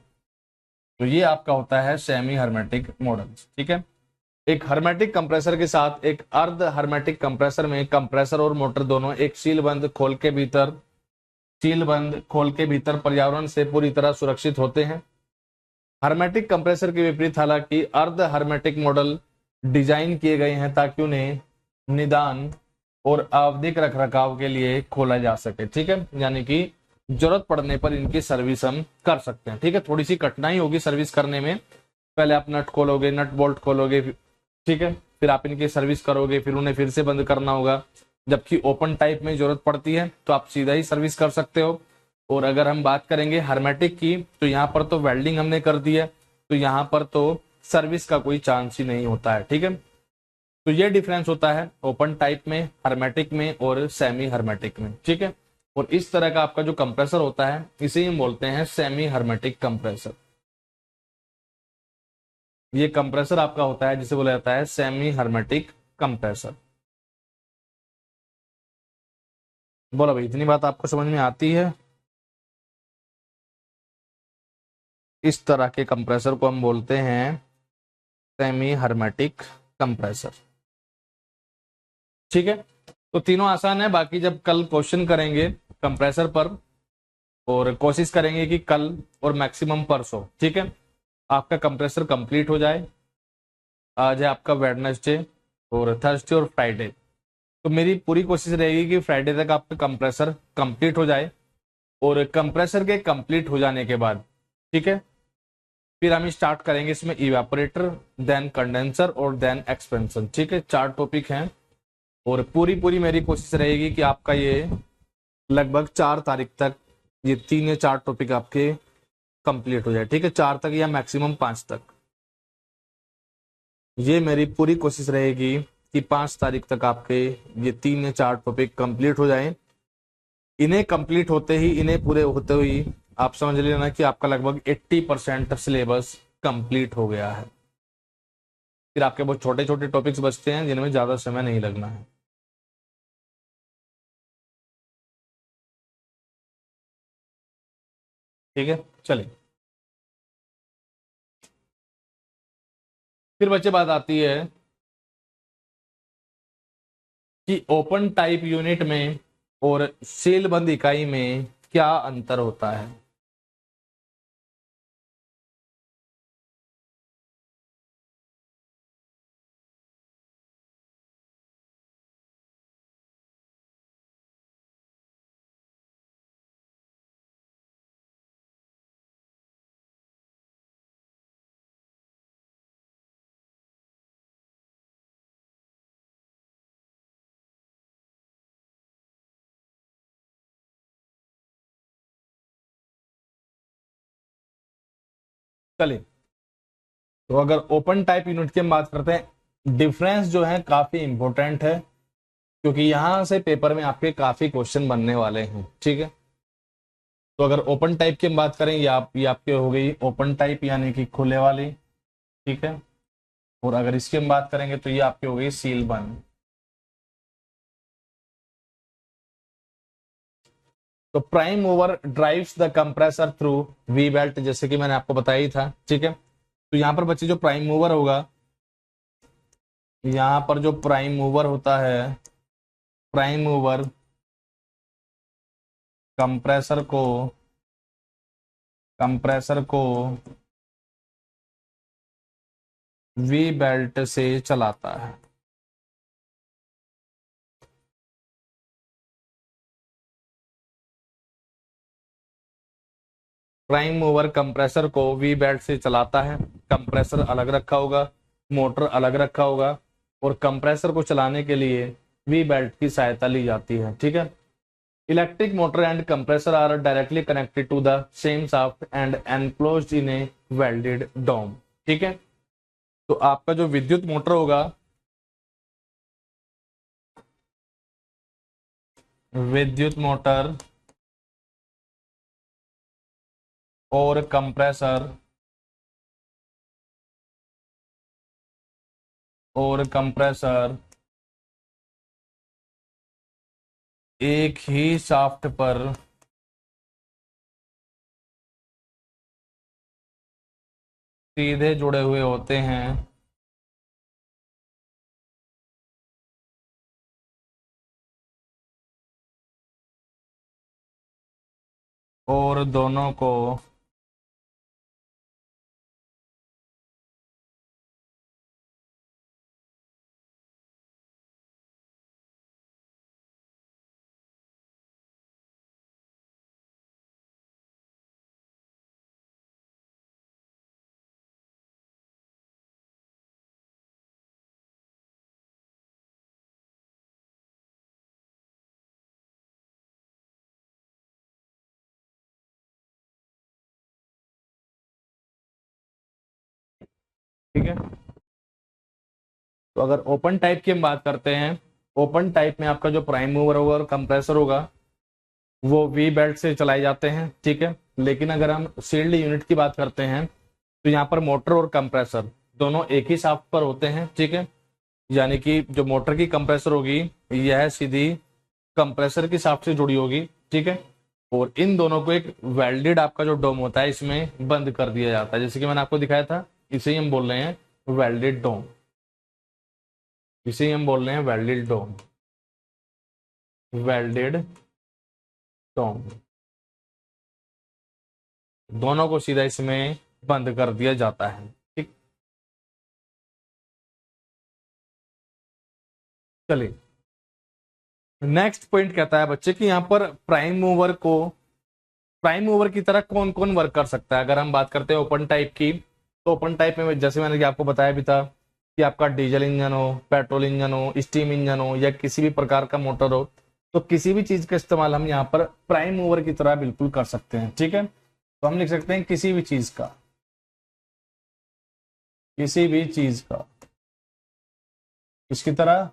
तो ये आपका होता है सेमी हर्मेटिक मॉडल्स। ठीक है, एक हर्मेटिक कंप्रेसर के साथ एक अर्ध हर्मेटिक कंप्रेसर में कंप्रेसर और मोटर दोनों एक सील बंद खोल के भीतर पर्यावरण से पूरी तरह सुरक्षित होते हैं। हर्मेटिक कंप्रेसर के विपरीत हालांकि अर्ध हर्मेटिक मॉडल डिजाइन किए गए हैं ताकि उन्हें निदान और आवधिक रखरखाव के लिए खोला जा सके। ठीक है, यानी कि जरूरत पड़ने पर इनकी सर्विस हम कर सकते हैं। ठीक है, थोड़ी सी कठिनाई होगी सर्विस करने में, पहले आप नट खोलोगे, नट बोल्ट खोलोगे, ठीक है, फिर आप इनकी सर्विस करोगे, फिर उन्हें फिर से बंद करना होगा। जबकि ओपन टाइप में जरूरत पड़ती है तो आप सीधा ही सर्विस कर सकते हो। और अगर हम बात करेंगे हर्मेटिक की तो यहाँ पर तो वेल्डिंग हमने कर दी है, तो यहाँ पर तो सर्विस का कोई चांस ही नहीं होता है। ठीक है, तो ये डिफरेंस होता है ओपन टाइप में, हर्मेटिक में और सेमी हर्मेटिक में। ठीक है, और इस तरह का आपका जो कंप्रेसर होता है इसे हम बोलते हैं सेमी हर्मेटिक कंप्रेसर। ये कंप्रेसर आपका होता है जिसे बोला जाता है सेमी हर्मेटिक कंप्रेसर। बोलो भाई, इतनी बात आपको समझ में आती है? इस तरह के कंप्रेसर को हम बोलते हैं सेमी हर्मेटिक कंप्रेसर। ठीक है, तो तीनों आसान है। बाकी जब कल क्वेश्चन करेंगे कंप्रेसर पर, और कोशिश करेंगे कि कल और मैक्सिमम परसों, ठीक है, आपका कंप्रेसर कंप्लीट हो जाए। आज है आपका वेडनेसडे और थर्सडे और फ्राइडे, तो मेरी पूरी कोशिश रहेगी कि फ्राइडे तक आपका कंप्रेसर कंप्लीट हो जाए। और कंप्रेसर के कंप्लीट हो जाने के बाद, ठीक है, फिर हम स्टार्ट करेंगे इसमें इवेपोरेटर, देन कंडेंसर और देन एक्सपेंशन। ठीक है, 4 टॉपिक हैं और पूरी पूरी मेरी कोशिश रहेगी कि आपका ये लगभग 4 तारीख तक ये 3 या 4 टॉपिक आपके कंप्लीट हो जाए। ठीक है, 4 तक या मैक्सिमम 5 तक, ये मेरी पूरी कोशिश रहेगी कि 5 तारीख तक आपके ये 3 या 4 टॉपिक कंप्लीट हो जाएं। इन्हें कंप्लीट होते ही, इन्हें पूरे होते हुई आप समझ लेना कि आपका लगभग 80% सिलेबस कंप्लीट हो गया है। फिर आपके बहुत छोटे छोटे टॉपिक्स बचते हैं जिनमें ज्यादा समय नहीं लगना है। ठीक है, चलिए। फिर बच्चे बात आती है कि ओपन टाइप यूनिट में और सील बंद इकाई में क्या अंतर होता है। चलिए, तो अगर ओपन टाइप यूनिट की हम बात करते हैं, डिफरेंस जो है काफी इंपॉर्टेंट है, क्योंकि यहां से पेपर में आपके काफी क्वेश्चन बनने वाले हैं। ठीक है, तो अगर ओपन टाइप की हम बात करें, ये आपके हो गई ओपन टाइप यानी कि खुले वाली। ठीक है, और अगर इसकी हम बात करेंगे तो ये आपकी हो गई सील बंद। तो prime mover drives the compressor through V belt, जैसे कि मैंने आपको बताया ही था। ठीक है, तो यहां पर बच्चे जो प्राइम मूवर होगा, यहां पर जो प्राइम मूवर होता है, प्राइम मूवर कंप्रेसर को कंप्रेसर को वी बेल्ट से चलाता है। प्राइम मूवर कंप्रेसर को वी बेल्ट से चलाता है। कंप्रेसर अलग रखा होगा, मोटर अलग रखा होगा, और कंप्रेसर को चलाने के लिए वी बेल्ट की सहायता ली जाती है। ठीक है, electric motor and compressor are directly connected to the same shaft and enclosed in a welded dome. ठीक है, तो आपका जो विद्युत मोटर होगा, विद्युत मोटर और कंप्रेसर एक ही शाफ्ट पर सीधे जुड़े हुए होते हैं, और दोनों को ठीक है, तो अगर ओपन टाइप की हम बात करते हैं, ओपन टाइप में आपका जो प्राइम मूवर होगा और कंप्रेसर होगा वो वी बेल्ट से चलाए जाते हैं। ठीक है, लेकिन अगर हम सील्ड यूनिट की बात करते हैं तो यहाँ पर मोटर और कंप्रेसर दोनों एक ही शाफ्ट पर होते हैं। ठीक है, यानी कि जो मोटर की कंप्रेसर होगी यह सीधी कंप्रेसर की शाफ्ट से जुड़ी होगी। ठीक है, और इन दोनों को एक वेल्डेड आपका जो डोम होता है इसमें बंद कर दिया जाता है, जैसे कि मैंने आपको दिखाया था। इसे ही हम बोल रहे हैं वेल्डेड डोम, इसे ही हम बोल रहे हैं वेल्डेड डोम, वेल्डेड डोम। दोनों को सीधा इसमें बंद कर दिया जाता है। ठीक, चलिए नेक्स्ट पॉइंट कहता है बच्चे कि यहाँ पर प्राइम मूवर की तरह कौन कौन वर्क कर सकता है। अगर हम बात करते हैं ओपन टाइप की, तो ओपन टाइप में जैसे मैंने आपको बताया भी था कि आपका डीजल इंजन हो, पेट्रोल इंजन हो, स्टीम इंजन हो, या किसी भी प्रकार का मोटर हो, तो किसी भी चीज का इस्तेमाल हम यहाँ पर प्राइम मूवर की तरह बिल्कुल कर सकते हैं। ठीक है, तो हम लिख सकते हैं किसी भी चीज का, किसी भी चीज का इसकी तरह,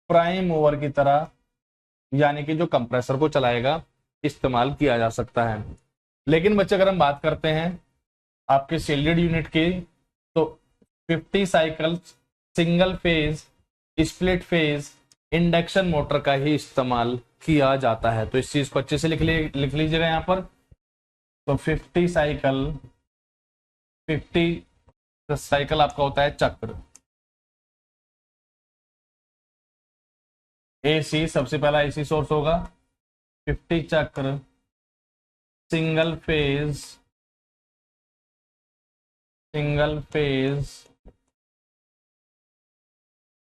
प्राइम मूवर की तरह, यानी कि जो कंप्रेसर को चलाएगा, इस्तेमाल किया जा सकता है। लेकिन बच्चे अगर हम बात करते हैं आपके शील्डेड यूनिट की, तो 50 cycle single phase split phase induction motor का ही इस्तेमाल किया जाता है। तो इस चीज को अच्छे से लिख लीजिएगा यहाँ पर। तो 50 साइकिल आपका होता है चक्र। एसी सबसे पहला एसी सोर्स होगा, 50 चक्र single phase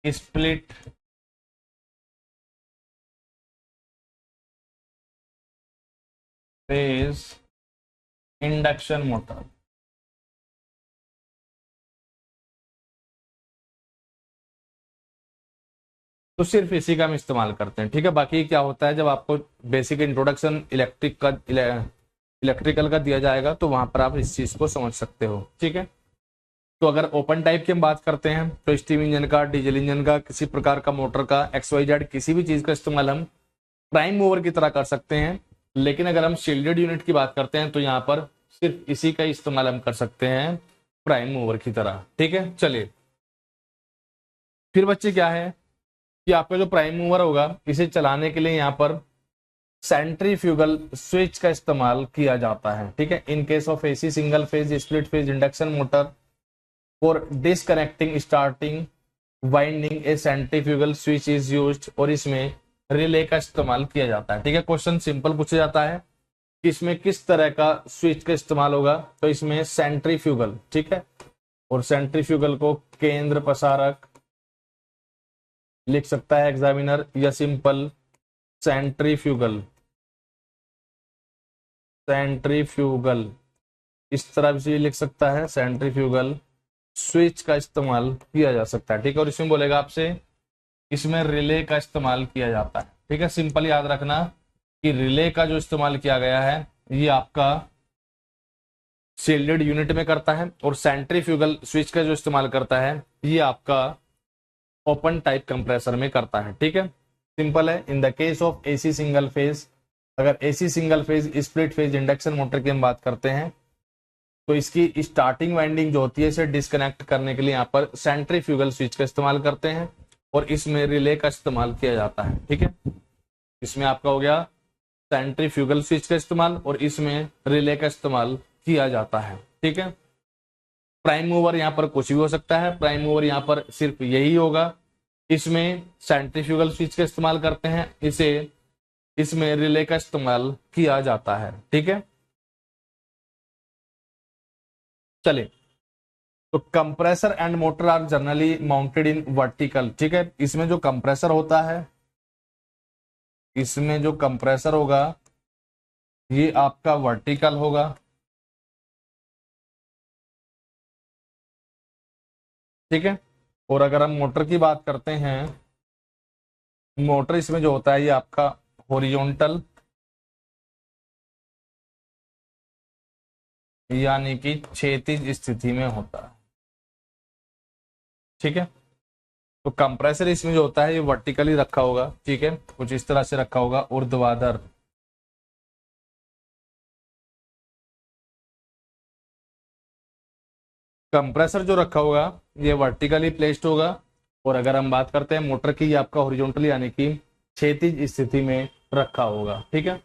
split phase induction motor. तो सिर्फ इसी का हम इस्तेमाल करते हैं। ठीक है, बाकी क्या होता है जब आपको बेसिक इंट्रोडक्शन इलेक्ट्रिक का इलेक्ट्रिकल का दिया जाएगा, तो वहां पर आप इस चीज को समझ सकते हो। ठीक है, तो अगर ओपन टाइप की हम बात करते हैं तो स्टीम इंजन का, डीजल इंजन का, किसी प्रकार का मोटर का, XYZ किसी भी चीज का इस्तेमाल हम प्राइम मूवर की तरह कर सकते हैं। लेकिन अगर हम शील्डेड यूनिट की बात करते हैं तो यहाँ पर सिर्फ इसी का इस्तेमाल हम कर सकते हैं प्राइम मूवर की तरह। ठीक है, चलिए फिर बच्चे क्या है कि आपका जो प्राइम मूवर होगा इसे चलाने के लिए यहाँ पर सेंट्रीफ्यूगल स्विच का इस्तेमाल किया जाता है। ठीक है, in case of AC single phase split phase induction motor for disconnecting starting winding A centrifugal switch is used, और इसमें रिले का इस्तेमाल किया जाता है। ठीक है, क्वेश्चन सिंपल पूछा जाता है कि इसमें किस तरह का स्विच का इस्तेमाल होगा, तो इसमें सेंट्रीफ्यूगल। ठीक है, और सेंट्रीफ्यूगल को केंद्र पसारक लिख सकता है एग्जामिनर, या सिंपल सेंट्रीफ्यूगल, सेंट्रीफ्यूगल इस तरह से लिख सकता है, सेंट्रीफ्यूगल स्विच का इस्तेमाल किया जा सकता है। ठीक है, और इसमें बोलेगा आपसे इसमें रिले का इस्तेमाल किया जाता है। ठीक है, सिंपल याद रखना कि रिले का जो इस्तेमाल किया गया है ये आपका शील्डेड यूनिट में करता है, और सेंट्रीफ्यूगल स्विच का जो इस्तेमाल करता है ये आपका ओपन टाइप कंप्रेसर में करता है। ठीक है, सिंपल है। In the case of AC single phase, अगर AC single phase split phase induction motor की हम बात करते हैं तो इसकी स्टार्टिंग वाइंडिंग जो होती है इसे डिस्कनेक्ट करने के लिए यहाँ पर सेंट्रीफ्यूगल स्विच का इस्तेमाल करते हैं, और इसमें रिले का इस्तेमाल किया जाता है। ठीक है, इसमें आपका हो गया सेंट्रीफ्यूगल स्विच का इस्तेमाल, और इसमें रिले का इस्तेमाल किया जाता है। ठीक है, प्राइम मूवर यहाँ पर कुछ भी हो सकता है, प्राइम मूवर यहाँ पर सिर्फ यही होगा। इसमें सेंट्रीफ्यूगल स्विच का इस्तेमाल करते हैं, इसमें रिले का इस्तेमाल किया जाता है। ठीक है, चलिए, तो compressor and motor are generally mounted in vertical. ठीक है, इसमें जो कंप्रेसर होता है, इसमें जो कंप्रेसर होगा ये आपका वर्टिकल होगा। ठीक है, और अगर हम मोटर की बात करते हैं, मोटर इसमें जो होता है ये आपका हॉरिजॉन्टल, यानी कि क्षैतिज स्थिति में होता है। ठीक है, तो कंप्रेसर इसमें जो होता है ये वर्टिकली रखा होगा। ठीक है, कुछ इस तरह से रखा होगा, ऊर्ध्वाधर। कंप्रेसर जो रखा होगा ये वर्टिकली प्लेस्ड होगा, और अगर हम बात करते हैं मोटर की, ये आपका हॉरिजॉन्टली यानी कि क्षैतिज स्थिति में रखा होगा। ठीक है,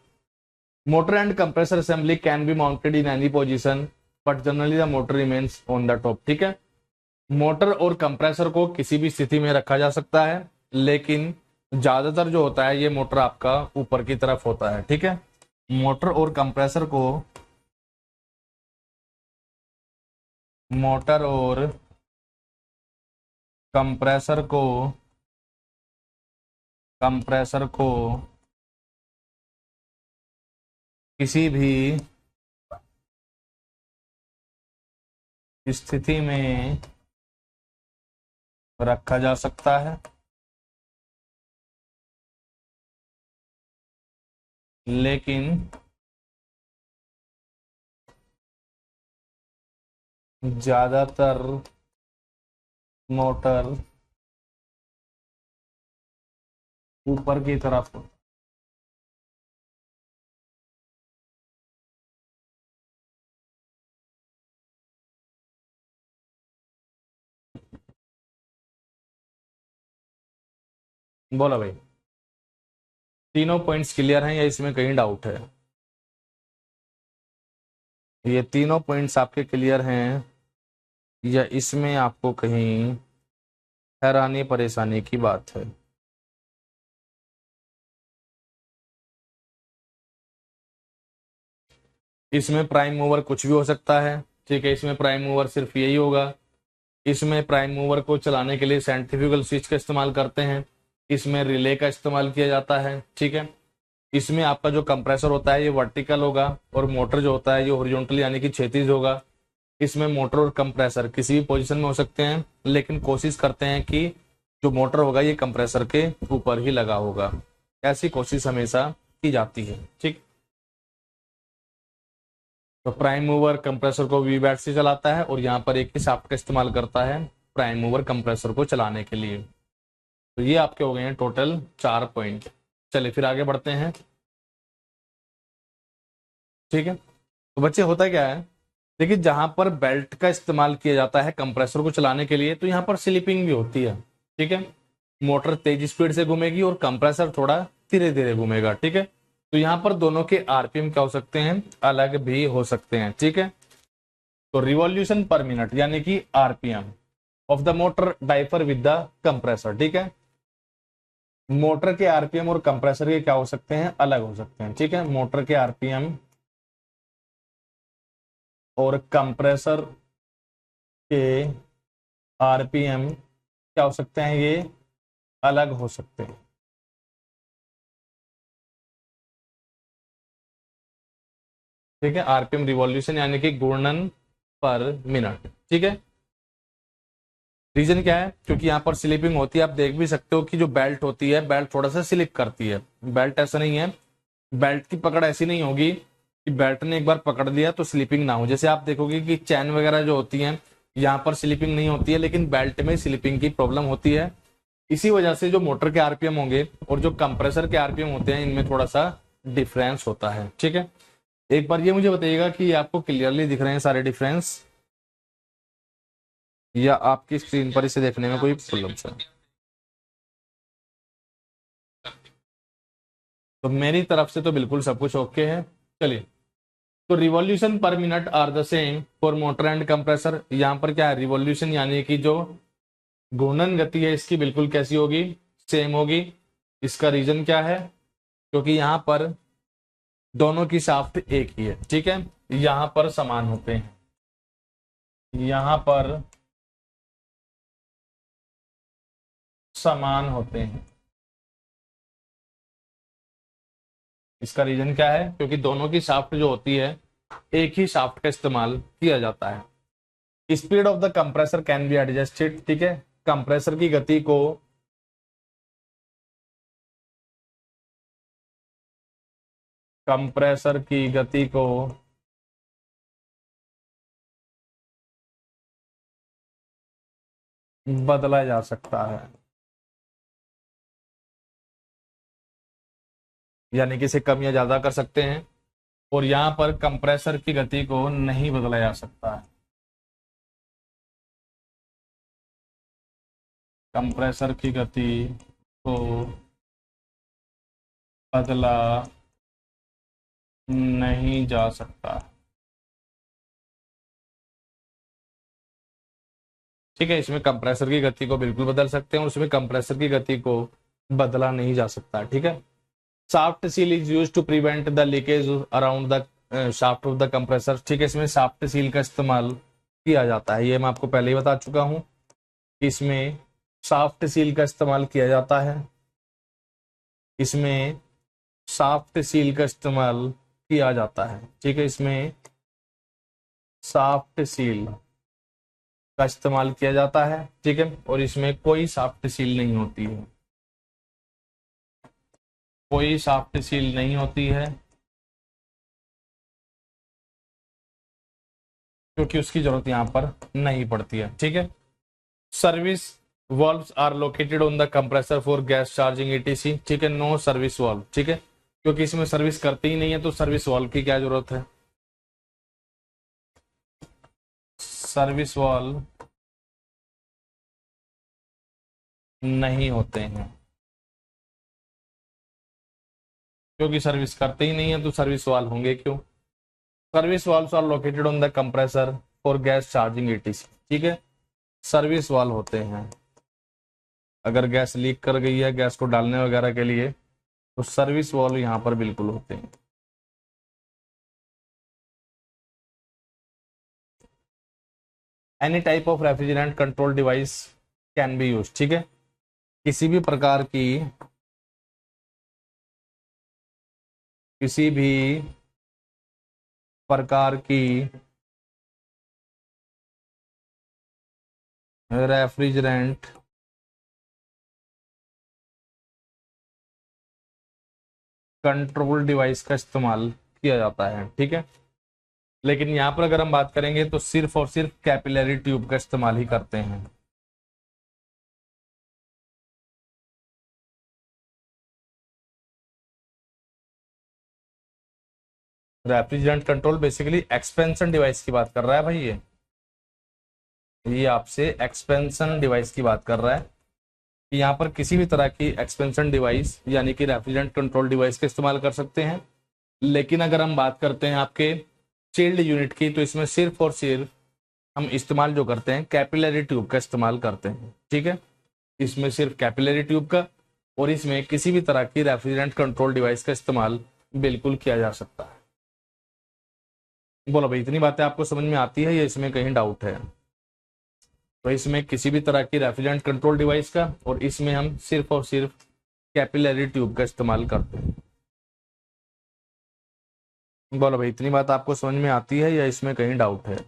motor and compressor assembly can be mounted in any position, but generally the motor remains on the top. ठीक है, मोटर और कंप्रेसर को किसी भी स्थिति में रखा जा सकता है, लेकिन ज्यादातर जो होता है ये मोटर आपका ऊपर की तरफ होता है। ठीक है, मोटर और कंप्रेसर को, मोटर और कंप्रेसर को, कंप्रेसर को किसी भी स्थिति में रखा जा सकता है, लेकिन ज्यादातर मोटर ऊपर की तरफ होता है। बोला भाई, तीनों पॉइंट्स क्लियर हैं या इसमें कहीं डाउट है? ये तीनों पॉइंट्स आपके क्लियर हैं या इसमें आपको कहीं हैरानी परेशानी की बात है? इसमें प्राइम मूवर कुछ भी हो सकता है। ठीक है, इसमें प्राइम मूवर सिर्फ यही होगा। इसमें प्राइम मूवर को चलाने के लिए सेंट्रीफ्यूगल स्विच का इस्तेमाल करते हैं, इसमें रिले का इस्तेमाल किया जाता है। ठीक है, इसमें आपका जो कंप्रेसर होता है ये वर्टिकल होगा, और मोटर जो होता है ये हॉरिजॉन्टल यानी कि क्षैतिज होगा। इसमें मोटर और कंप्रेसर किसी भी पोजीशन में हो सकते हैं, लेकिन कोशिश करते हैं कि जो मोटर होगा ये कंप्रेसर के ऊपर ही लगा होगा। ऐसी कोशिश हमेशा की जाती है। ठीक। तो प्राइम मूवर कंप्रेसर को वी बैट से चलाता है और यहाँ पर एक ही शाफ्ट का इस्तेमाल करता है प्राइम मूवर कंप्रेसर को चलाने के लिए। तो ये आपके हो गए हैं टोटल 4 पॉइंट। चलिए फिर आगे बढ़ते हैं। ठीक है, तो बच्चे होता क्या है, देखिए जहां पर बेल्ट का इस्तेमाल किया जाता है कंप्रेसर को चलाने के लिए तो यहाँ पर स्लिपिंग भी होती है। ठीक है, मोटर तेज स्पीड से घूमेगी और कंप्रेसर थोड़ा धीरे धीरे घूमेगा। ठीक है, तो यहाँ पर दोनों के आरपीएम क्या हो सकते हैं, अलग भी हो सकते हैं। ठीक है, तो रिवॉल्यूशन पर मिनट यानी कि RPM of the motor differ with the compressor. ठीक है, मोटर के आरपीएम और कंप्रेसर के क्या हो सकते हैं, अलग हो सकते हैं। ठीक है, मोटर के आरपीएम और कंप्रेसर के आरपीएम क्या हो सकते हैं, ये अलग हो सकते हैं। ठीक है, आरपीएम रिवॉल्यूशन यानी कि घूर्णन पर मिनट। ठीक है, रीजन क्या है, क्योंकि यहाँ पर स्लिपिंग होती है। आप देख भी सकते हो कि जो बेल्ट होती है, बेल्ट थोड़ा सा स्लिप करती है। बेल्ट ऐसा नहीं है, बेल्ट की पकड़ ऐसी नहीं होगी कि बेल्ट ने एक बार पकड़ लिया तो स्लिपिंग ना हो। जैसे आप देखोगे कि चैन वगैरह जो होती है यहाँ पर स्लिपिंग नहीं होती है, लेकिन बेल्ट में स्लिपिंग की प्रॉब्लम होती है। इसी वजह से जो मोटर के आरपीएम होंगे और जो कंप्रेसर के आरपीएम होते हैं इनमें थोड़ा सा डिफरेंस होता है। ठीक है, एक बार ये मुझे बताइएगा कि आपको क्लियरली दिख रहे हैं सारे डिफरेंस, या आपकी स्क्रीन पर इसे देखने में कोई प्रॉब्लम है। तो मेरी तरफ से तो बिल्कुल सब कुछ ओके है। चलिए, तो revolution per minute are the same for motor and compressor. यहाँ पर क्या है, रिवॉल्यूशन यानी कि जो घूर्णन गति है इसकी बिल्कुल कैसी होगी, सेम होगी। इसका रीजन क्या है, क्योंकि यहाँ पर दोनों की शाफ्ट एक ही है। ठीक है, यहाँ पर समान होते हैं, यहाँ पर समान होते हैं। इसका रीजन क्या है, क्योंकि दोनों की शाफ्ट जो होती है एक ही शाफ्ट का इस्तेमाल किया जाता है। Speed of the compressor can be adjusted. ठीक है, कंप्रेसर की गति को कंप्रेसर की गति को बदला जा सकता है, यानी कि इसे कम या ज्यादा कर सकते हैं। और यहां पर कंप्रेसर की गति को नहीं बदला जा सकता है, कंप्रेसर की गति को बदला नहीं जा सकता। ठीक है, इसमें कंप्रेसर की गति को बिल्कुल बदल सकते हैं और उसमें कंप्रेसर की गति को बदला नहीं जा सकता। ठीक है, shaft seal is use to prevent the leakage around the shaft of the compressor. ठीक है, इसमें शाफ्ट सील का इस्तेमाल किया जाता है, ये मैं आपको पहले ही बता चुका हूं कि इसमें शाफ्ट सील का इस्तेमाल किया जाता है। इसमें शाफ्ट सील का इस्तेमाल किया जाता है। ठीक है, इसमें शाफ्ट सील का इस्तेमाल किया जाता है। ठीक है, और इसमें कोई शाफ्ट सील नहीं होती है, कोई शाफ्ट सील नहीं होती है, क्योंकि उसकी जरूरत यहां पर नहीं पड़ती है। ठीक है, service valves are located on the compressor for gas charging etc. ठीक है, नो सर्विस वाल्व। ठीक है, क्योंकि इसमें सर्विस करते ही नहीं है तो सर्विस वाल्व की क्या जरूरत है, सर्विस वाल्व नहीं होते हैं, क्योंकि सर्विस करते ही नहीं है तो सर्विस वाल्व होंगे क्यों। Service valves are located on the compressor for gas charging etc. ठीक है, सर्विस वाल्व होते हैं अगर गैस लीक कर गई है गैस को डालने वगैरह के लिए, तो सर्विस वाल्व यहाँ पर बिल्कुल होते हैं। Any type of refrigerant control device can be use. ठीक है, किसी भी प्रकार की किसी भी प्रकार की रेफ्रिजरेंट कंट्रोल डिवाइस का इस्तेमाल किया जाता है। ठीक है, लेकिन यहाँ पर अगर हम बात करेंगे तो सिर्फ और सिर्फ कैपिलरी ट्यूब का इस्तेमाल ही करते हैं। Refrigerant control basically expansion device की बात कर रहा है भाई, ये आपसे एक्सपेंशन डिवाइस की बात कर रहा है कि यहाँ पर किसी भी तरह की एक्सपेंशन डिवाइस यानी कि रेफ्रिजरेंट कंट्रोल डिवाइस का इस्तेमाल कर सकते हैं। लेकिन अगर हम बात करते हैं आपके चिल्ड यूनिट की, तो इसमें सिर्फ और सिर्फ हम इस्तेमाल जो करते हैं कैपिलरी ट्यूब का इस्तेमाल करते हैं। ठीक है, इसमें सिर्फ कैपिलरी ट्यूब का, और इसमें किसी भी तरह की रेफ्रिजरेंट कंट्रोल डिवाइस का इस्तेमाल बिल्कुल किया जा सकता है। बोलो भाई, इतनी बातें आपको समझ में आती है या इसमें कहीं डाउट है? तो इसमें किसी भी तरह की रेफ्रिजरेंट कंट्रोल डिवाइस का, और इसमें हम सिर्फ और सिर्फ कैपिलरी ट्यूब का इस्तेमाल करते हैं। बोलो भाई, इतनी बात आपको समझ में आती है या इसमें कहीं डाउट है?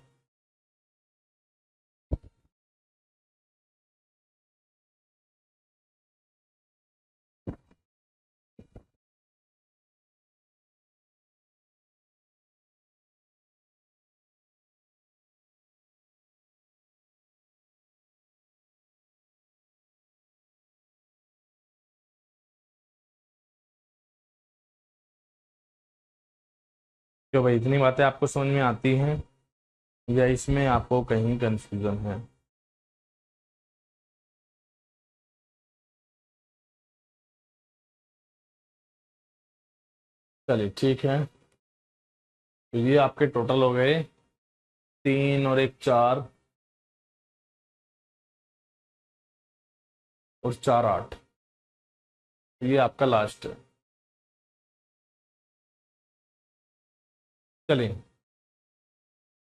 क्यों भाई, इतनी बातें आपको समझ में आती हैं या इसमें आपको कहीं कंफ्यूजन है? चलिए ठीक है, तो ये आपके टोटल हो गए 3 और 1 4 और 4 8। ये आपका लास्ट है। चलिए,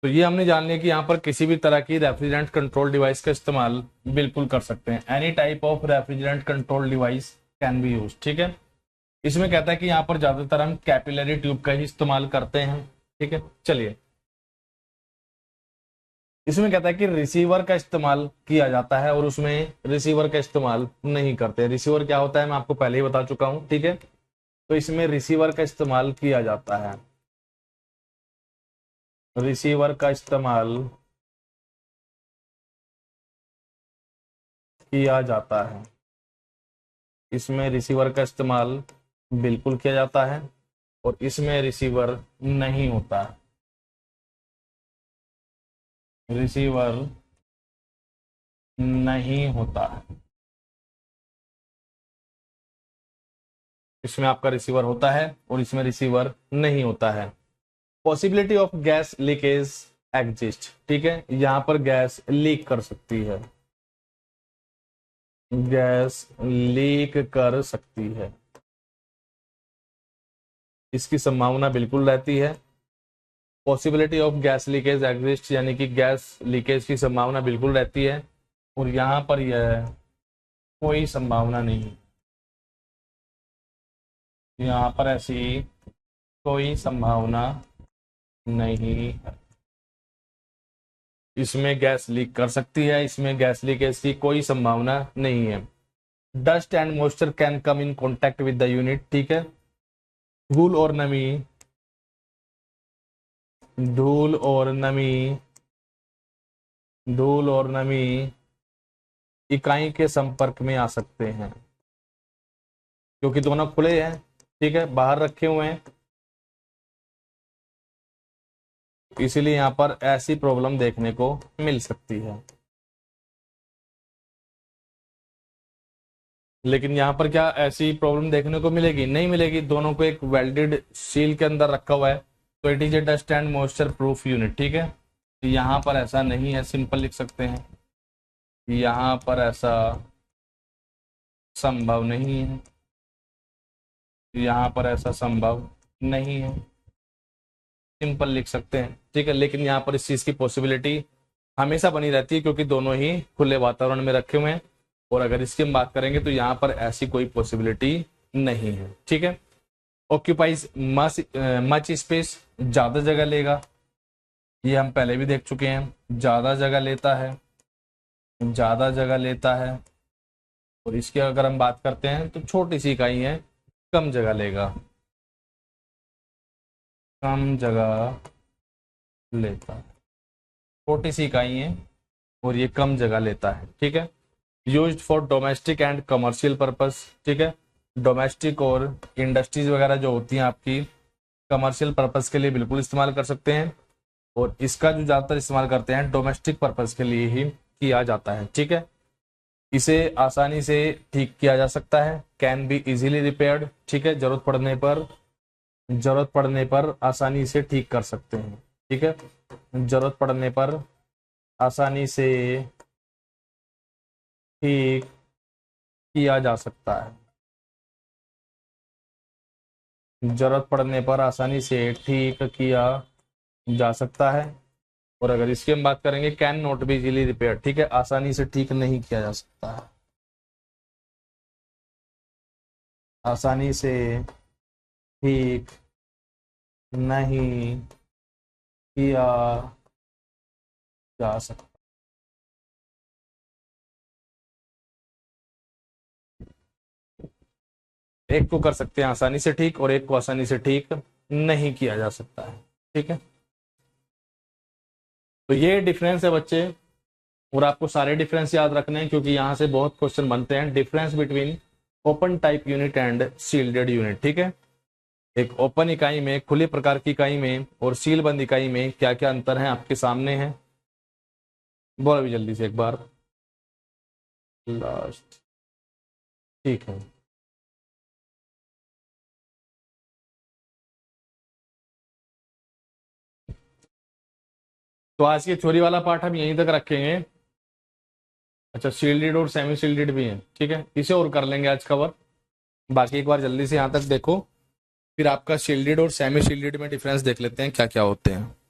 तो ये हमने जान लिया कि यहाँ पर किसी भी तरह की रेफ्रिजरेंट कंट्रोल डिवाइस का इस्तेमाल बिल्कुल कर सकते हैं। Any type of refrigerant control device can be use. ठीक है, इसमें कहता है कि यहाँ पर ज्यादातर हम कैपिलरी ट्यूब का ही इस्तेमाल करते हैं। ठीक है, चलिए, इसमें कहता है कि रिसीवर का इस्तेमाल किया जाता है और उसमें रिसीवर का इस्तेमाल नहीं करते। रिसीवर क्या होता है मैं आपको पहले ही बता चुका हूं। ठीक है, तो इसमें रिसीवर का इस्तेमाल किया जाता है। रिसीवर का इस्तेमाल किया जाता है, इसमें रिसीवर का इस्तेमाल बिल्कुल किया जाता है, और इसमें रिसीवर नहीं होता है। रिसीवर नहीं होता है, इसमें आपका रिसीवर होता है और इसमें रिसीवर नहीं होता है। Possibility of gas leakage exist. ठीक है, यहां पर गैस लीक कर सकती है, गैस लीक कर सकती है, इसकी संभावना बिल्कुल रहती है। Possibility of gas leakage exist यानी कि गैस लीकेज की संभावना बिल्कुल रहती है, और यहां पर यह कोई संभावना नहीं, यहां पर ऐसी कोई संभावना नहीं है। इसमें गैस लीक कर सकती है, इसमें गैस लीकेज की कोई संभावना नहीं है। Dust and moisture can come in contact with the unit. ठीक है, धूल और नमी, धूल और नमी, धूल और नमी इकाई के संपर्क में आ सकते हैं, क्योंकि दोनों खुले हैं। ठीक है, बाहर रखे हुए हैं, इसीलिए यहां पर ऐसी प्रॉब्लम देखने को मिल सकती है। लेकिन यहाँ पर क्या ऐसी प्रॉब्लम देखने को मिलेगी? नहीं मिलेगी, दोनों को एक वेल्डेड सील के अंदर रखा हुआ है, तो it is a dust and moisture proof unit. ठीक है, तो यहाँ पर ऐसा नहीं है, सिंपल लिख सकते हैं, यहाँ पर ऐसा संभव नहीं है, यहाँ पर ऐसा संभव नहीं है, सिंपल लिख सकते हैं। ठीक है, लेकिन यहाँ पर इस चीज की पॉसिबिलिटी हमेशा बनी रहती है, क्योंकि दोनों ही खुले वातावरण में रखे हुए हैं। और अगर इसकी हम बात करेंगे तो यहाँ पर ऐसी कोई पॉसिबिलिटी नहीं है। ठीक है, ऑक्यूपाइज मच स्पेस, ज्यादा जगह लेगा, ये हम पहले भी देख चुके हैं, ज्यादा जगह लेता है, ज्यादा जगह लेता है। और इसकी अगर हम बात करते हैं तो छोटी सी इकाई है, कम जगह लेगा, कम जगह लेता है, छोटी सी इकाई है और ये कम जगह लेता है। ठीक है, used for domestic and commercial purpose. ठीक है, डोमेस्टिक और इंडस्ट्रीज वगैरह जो होती हैं आपकी कमर्शियल पर्पस के लिए बिल्कुल इस्तेमाल कर सकते हैं, और इसका जो ज़्यादातर इस्तेमाल करते हैं डोमेस्टिक पर्पस के लिए ही किया जाता है। ठीक है, इसे आसानी से ठीक किया जा सकता है, कैन बी इजीली रिपेयर्ड। ठीक है, जरूरत पड़ने पर आसानी से ठीक कर सकते हैं। ठीक है, जरूरत पड़ने पर आसानी से ठीक किया जा सकता है, जरूरत पड़ने पर आसानी से ठीक किया जा सकता है। और अगर इसकी हम बात करेंगे, can not be easily repair. ठीक है, आसानी से ठीक नहीं किया जा सकता है, आसानी से ठीक नहीं किया जा सकता। एक को कर सकते हैं आसानी से ठीक, और एक को आसानी से ठीक नहीं किया जा सकता है। ठीक है, तो ये डिफरेंस है बच्चे, और आपको सारे डिफरेंस याद रखने हैं क्योंकि यहां से बहुत क्वेश्चन बनते हैं। Difference between open type unit and shielded unit. ठीक है, एक ओपन इकाई में, खुले प्रकार की इकाई में, और सील बंद इकाई में क्या क्या अंतर है आपके सामने है, बोलो अभी जल्दी से एक बार। लास्ट, ठीक है। तो आज की थ्योरी वाला पार्ट हम यहीं तक रखेंगे। अच्छा, शील्डेड और सेमी शील्डेड भी है, ठीक है, इसे और कर लेंगे आज कवर। बाकी एक बार जल्दी से यहाँ तक देखो, फिर आपका शील्डेड और सेमी शील्डेड में डिफरेंस देख लेते हैं क्या क्या होते हैं।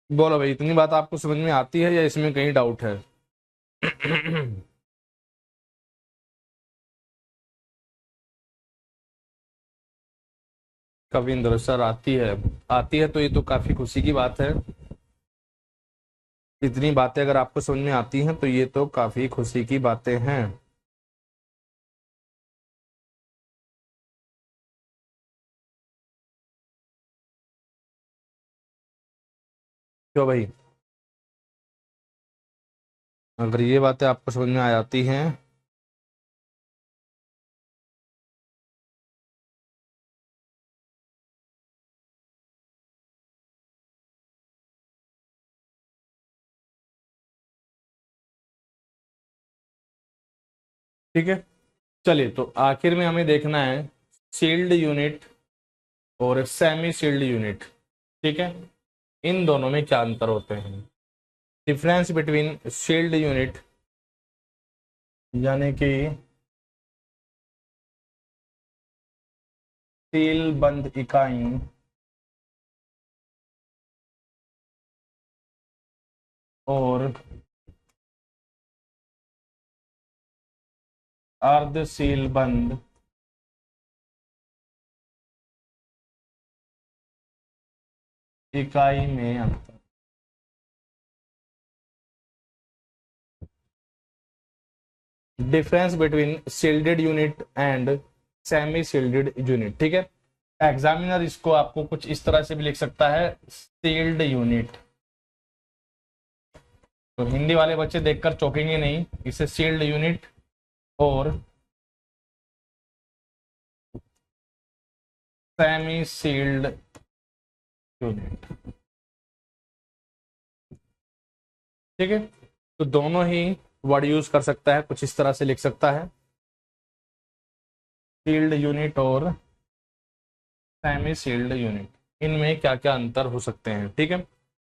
बोलो भाई, इतनी बात आपको समझ में आती है या इसमें कहीं डाउट है? कविंद्र सर, आती है, आती है तो ये तो काफी खुशी की बात है। इतनी बातें अगर आपको समझ में आती हैं तो ये तो काफी खुशी की बातें हैं। क्यों भाई, अगर ये बातें आपको समझ में आ जाती हैं, ठीक है। चलिए, तो आखिर में हमें देखना है सील्ड यूनिट और सेमी सील्ड यूनिट। ठीक है, इन दोनों में क्या अंतर होते हैं। डिफरेंस बिटवीन सील्ड यूनिट यानी कि सील बंद इकाई और अर्ध सील बंद इकाई में अंतर। Difference between shielded unit and semi shielded unit. ठीक है, एग्जामिनर इसको आपको कुछ इस तरह से भी लिख सकता है, सील्ड यूनिट। तो हिंदी वाले बच्चे देखकर चौंकेंगे नहीं, इसे सील्ड यूनिट और सेमी सील्ड यूनिट। ठीक है, तो दोनों ही वर्ड यूज कर सकता है, कुछ इस तरह से लिख सकता है। सील्ड यूनिट और सेमी सील्ड यूनिट, इनमें क्या क्या अंतर हो सकते हैं। ठीक है,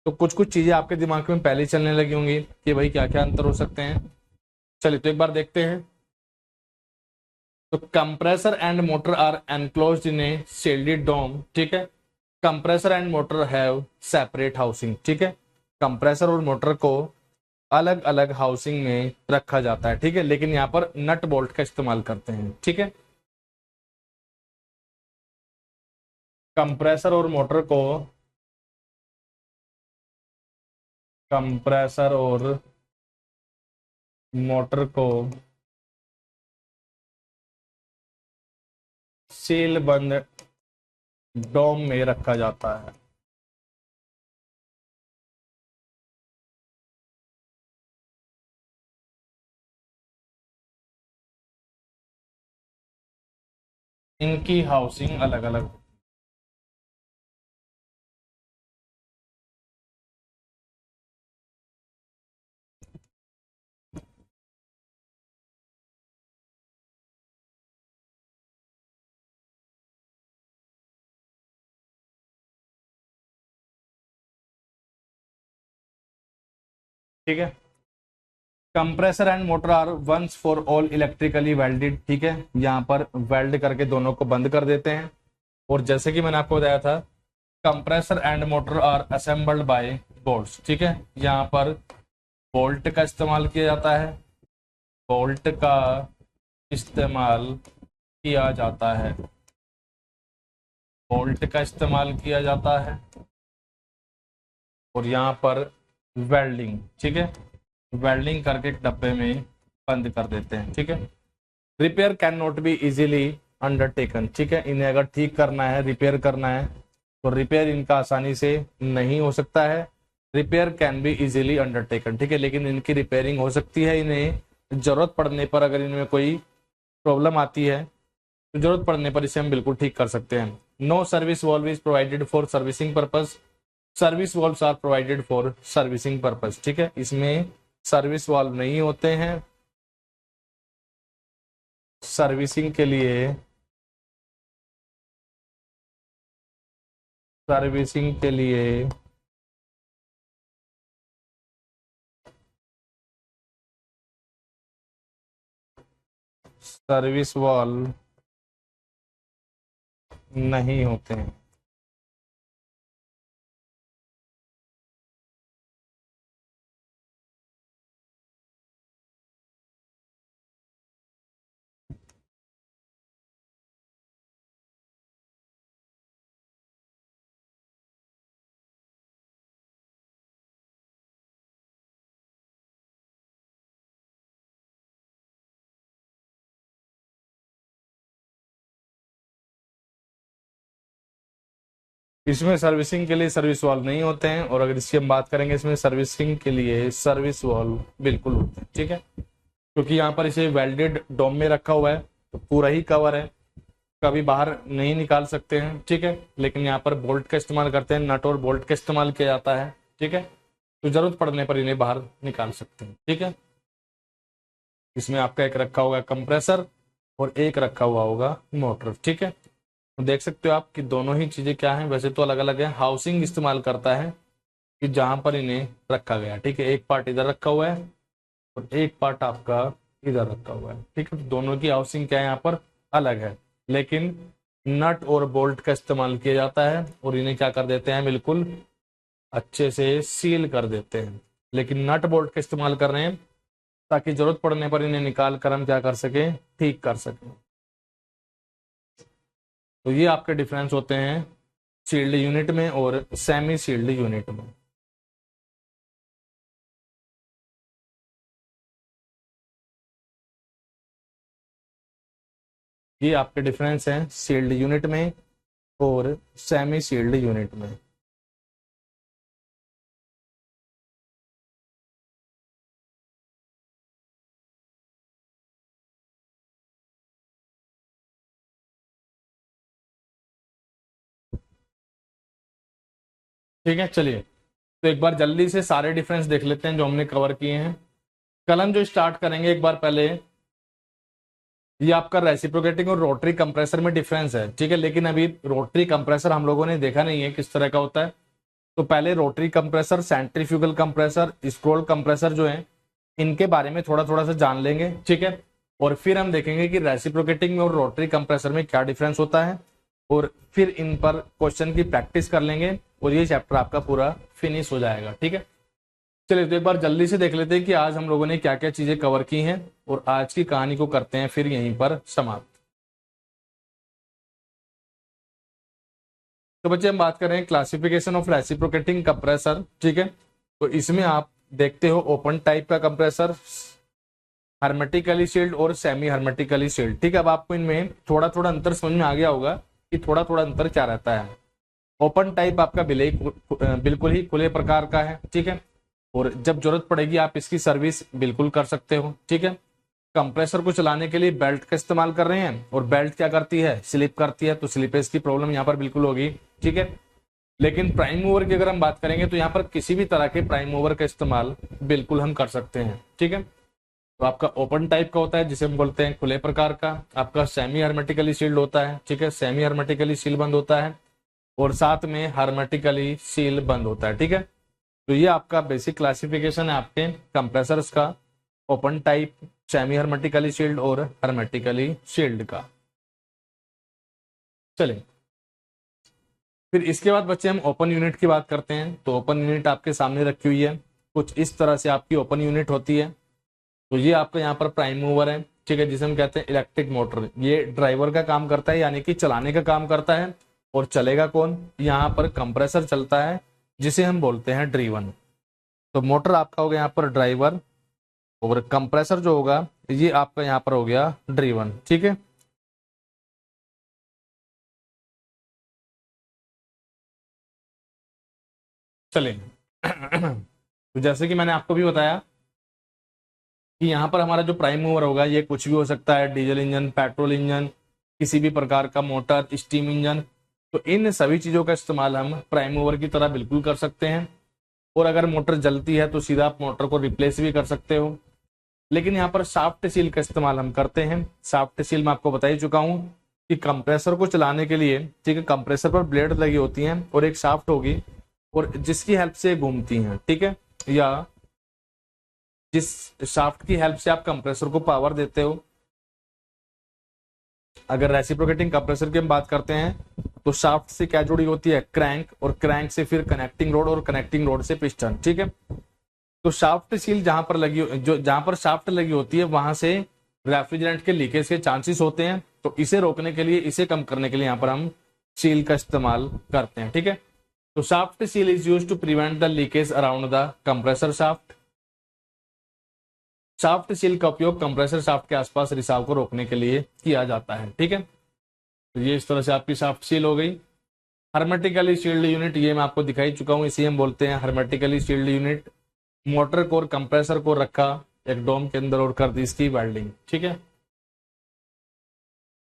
तो कुछ कुछ चीजें आपके दिमाग में पहले ही चलने लगी होंगी कि भाई क्या क्या अंतर हो सकते हैं। चलिए तो एक बार देखते हैं। तो compressor and motor are enclosed in a shielded dome. ठीक है, compressor and motor have separate housing. ठीक है, कंप्रेसर और मोटर को अलग अलग हाउसिंग में रखा जाता है। ठीक है, लेकिन यहाँ पर नट बोल्ट का इस्तेमाल करते हैं। ठीक है, कंप्रेसर और मोटर को, कंप्रेसर और मोटर को सील बंद डोम में रखा जाता है। इनकी हाउसिंग अलग अलग। ठीक है, compressor and motor are once for all electrically welded. ठीक है, यहाँ पर वेल्ड करके दोनों को बंद कर देते हैं। और जैसे कि मैंने आपको बताया था, compressor and motor are assembled by bolts. ठीक है, यहाँ पर बोल्ट का इस्तेमाल किया जाता है, बोल्ट का इस्तेमाल किया जाता है, बोल्ट का इस्तेमाल किया जाता है। और यहाँ पर वेल्डिंग, ठीक है, वेल्डिंग करके एक डब्बे में बंद कर देते हैं। ठीक है, repair can not be easily undertaken. ठीक है, इन्हें अगर ठीक करना है, रिपेयर करना है, तो रिपेयर इनका आसानी से नहीं हो सकता है। Repair can be easily undertaken. ठीक है, लेकिन इनकी रिपेयरिंग हो सकती है। इन्हें जरूरत पड़ने पर, अगर इनमें कोई प्रॉब्लम आती है तो जरूरत पड़ने पर इसे हम बिल्कुल ठीक कर सकते हैं। No service valve is provided for servicing purpose. Service valves are provided for servicing purpose. ठीक है, इसमें सर्विस वाल्व नहीं होते हैं, सर्विसिंग के लिए, सर्विसिंग के लिए सर्विस वाल्व नहीं होते हैं। इसमें सर्विसिंग के लिए सर्विस वाल्व नहीं होते हैं, और अगर इसकी हम बात करेंगे, इसमें सर्विसिंग के लिए सर्विस वाल्व बिल्कुल होते हैं। ठीक है, क्योंकि यहाँ पर इसे वेल्डेड डोम में रखा हुआ है तो पूरा ही कवर है, कभी बाहर नहीं निकाल सकते हैं। ठीक है, लेकिन यहाँ पर बोल्ट का इस्तेमाल करते हैं, नट और बोल्ट का इस्तेमाल किया जाता है। ठीक है, तो जरूरत पड़ने पर इन्हें बाहर निकाल सकते हैं। ठीक है, इसमें आपका एक रखा होगा कंप्रेसर और एक रखा हुआ होगा मोटर। ठीक है, तो देख सकते हो आप कि दोनों ही चीजें क्या हैं, वैसे तो अलग अलग है। हाउसिंग इस्तेमाल करता है कि जहां पर इन्हें रखा गया। ठीक है, एक पार्ट इधर रखा हुआ है और एक पार्ट आपका इधर रखा हुआ है। ठीक है, तो दोनों की हाउसिंग क्या है, यहाँ पर अलग है, लेकिन नट और बोल्ट का इस्तेमाल किया जाता है और इन्हें क्या कर देते हैं, बिल्कुल अच्छे से सील कर देते हैं। लेकिन नट बोल्ट का इस्तेमाल कर रहे हैं ताकि जरूरत पड़ने पर इन्हें निकाल कर हम क्या कर सके, ठीक कर सकें। तो ये आपके डिफरेंस होते हैं शील्ड यूनिट में और सेमी शील्ड यूनिट में। ये आपके डिफरेंस हैं शील्ड यूनिट में और सेमी शील्ड यूनिट में। ठीक है, चलिए तो एक बार जल्दी से सारे डिफरेंस देख लेते हैं जो हमने कवर किए हैं। कल हम जो स्टार्ट करेंगे, एक बार पहले ये आपका रेसिप्रोकेटिंग और रोटरी कंप्रेसर में डिफरेंस है, ठीक है। लेकिन अभी रोटरी कंप्रेसर हम लोगों ने देखा नहीं है किस तरह का होता है। तो पहले rotary compressor, centrifugal compressor, scroll compressor जो है, इनके बारे में थोड़ा थोड़ा सा जान लेंगे, ठीक है। और फिर हम देखेंगे कि रेसिप्रोकेटिंग में और रोटरी कंप्रेसर में क्या डिफरेंस होता है, और फिर इन पर क्वेश्चन की प्रैक्टिस कर लेंगे और ये चैप्टर आपका पूरा फिनिश हो जाएगा, ठीक है। चलिए तो एक बार जल्दी से देख लेते हैं कि आज हम लोगों ने क्या क्या चीजें कवर की हैं, और आज की कहानी को करते हैं फिर यहीं पर समाप्त। तो बच्चे हम बात कर रहे हैं क्लासिफिकेशन ऑफ रेसिप्रोकेटिंग कंप्रेसर, ठीक है। तो इसमें आप देखते हो ओपन टाइप का कंप्रेसर, हर्मेटिकली सील्ड और सेमी हर्मेटिकली सील्ड, ठीक है। अब आपको इनमें थोड़ा थोड़ा अंतर समझ में आ गया होगा कि थोड़ा थोड़ा अंतर क्या रहता है। ओपन टाइप आपका बिल्कुल ही खुले प्रकार का है, ठीक है। और जब जरूरत पड़ेगी आप इसकी सर्विस बिल्कुल कर सकते हो, ठीक है। कंप्रेसर को चलाने के लिए बेल्ट का इस्तेमाल कर रहे हैं, और बेल्ट क्या करती है, स्लिप करती है, तो स्लिपेज की प्रॉब्लम यहाँ पर बिल्कुल होगी, ठीक है। लेकिन प्राइम मूवर की अगर हम बात करेंगे तो यहाँ पर किसी भी तरह के प्राइम मूवर का इस्तेमाल बिल्कुल हम कर सकते हैं, ठीक है। तो आपका ओपन टाइप का होता है जिसे हम बोलते हैं खुले प्रकार का, आपका सेमी हर्मेटिकली सील्ड होता है, ठीक है। सेमी हर्मेटिकली सील बंद होता है, और साथ में हर्मेटिकली सील बंद होता है, ठीक है। तो ये आपका बेसिक क्लासिफिकेशन है आपके कंप्रेसर्स का, open type, semi hermetically sealed और हर्मेटिकली सील्ड का। चलिए फिर इसके बाद बच्चे हम ओपन यूनिट की बात करते हैं। तो ओपन यूनिट आपके सामने रखी हुई है, कुछ इस तरह से आपकी ओपन यूनिट होती है। तो ये आपका यहाँ पर प्राइम मूवर है, ठीक है, जिसे हम कहते हैं इलेक्ट्रिक मोटर। ये ड्राइवर का काम करता है, यानी कि चलाने का काम करता है। और चलेगा कौन, यहाँ पर कंप्रेसर चलता है जिसे हम बोलते हैं ड्रीवन। तो मोटर आपका हो गया यहाँ पर ड्राइवर, और कंप्रेसर जो होगा ये आपका यहाँ पर हो गया ड्रीवन, ठीक है। चलिए तो जैसे कि मैंने आपको भी बताया कि यहाँ पर हमारा जो प्राइम मूवर होगा ये कुछ भी हो सकता है, डीजल इंजन, पेट्रोल इंजन, किसी भी प्रकार का मोटर, स्टीम इंजन। तो इन सभी चीजों का इस्तेमाल हम प्राइम मूवर की तरह बिल्कुल कर सकते हैं। और अगर मोटर जलती है तो सीधा आप मोटर को रिप्लेस भी कर सकते हो। लेकिन यहाँ पर शाफ्ट सील का इस्तेमाल हम करते हैं। शाफ्ट सील मैं आपको बता ही चुका हूँ कि कंप्रेसर को चलाने के लिए, ठीक है, कंप्रेसर पर ब्लेड लगी होती हैं और एक शाफ्ट होगी, और जिसकी हेल्प से घूमती हैं, ठीक है, या जिस शाफ्ट की हेल्प से आप कंप्रेसर को पावर देते हो। अगर रेसिप्रोकेटिंग कंप्रेसर की हम बात करते हैं तो शाफ्ट से क्या जुड़ी होती है, क्रैंक, और क्रैंक से फिर कनेक्टिंग रोड, और कनेक्टिंग रोड से पिस्टन, ठीक है। तो शाफ्ट सील जहां पर लगी, जो जहां पर शाफ्ट लगी होती है वहां से रेफ्रिजरेंट के लीकेज के चांसेस होते हैं। तो इसे रोकने के लिए, इसे कम करने के लिए यहाँ पर हम सील का इस्तेमाल करते हैं, ठीक है। तो shaft seal is use to prevent the leakage around the compressor shaft. Shaft seal का उपयोग कंप्रेसर शाफ्ट के आसपास रिसाव को रोकने के लिए किया जाता है, ठीक है। तो ये इस तरह से आपकी शाफ्ट सील हो गई। हर्मेटिकली सील्ड यूनिट, ये मैं आपको दिखाई चुका हूं, इसे हम बोलते हैं हर्मेटिकली सील्ड यूनिट। मोटर को और कंप्रेसर को रखा एक डोम के अंदर और कर दी इसकी वेल्डिंग, ठीक है।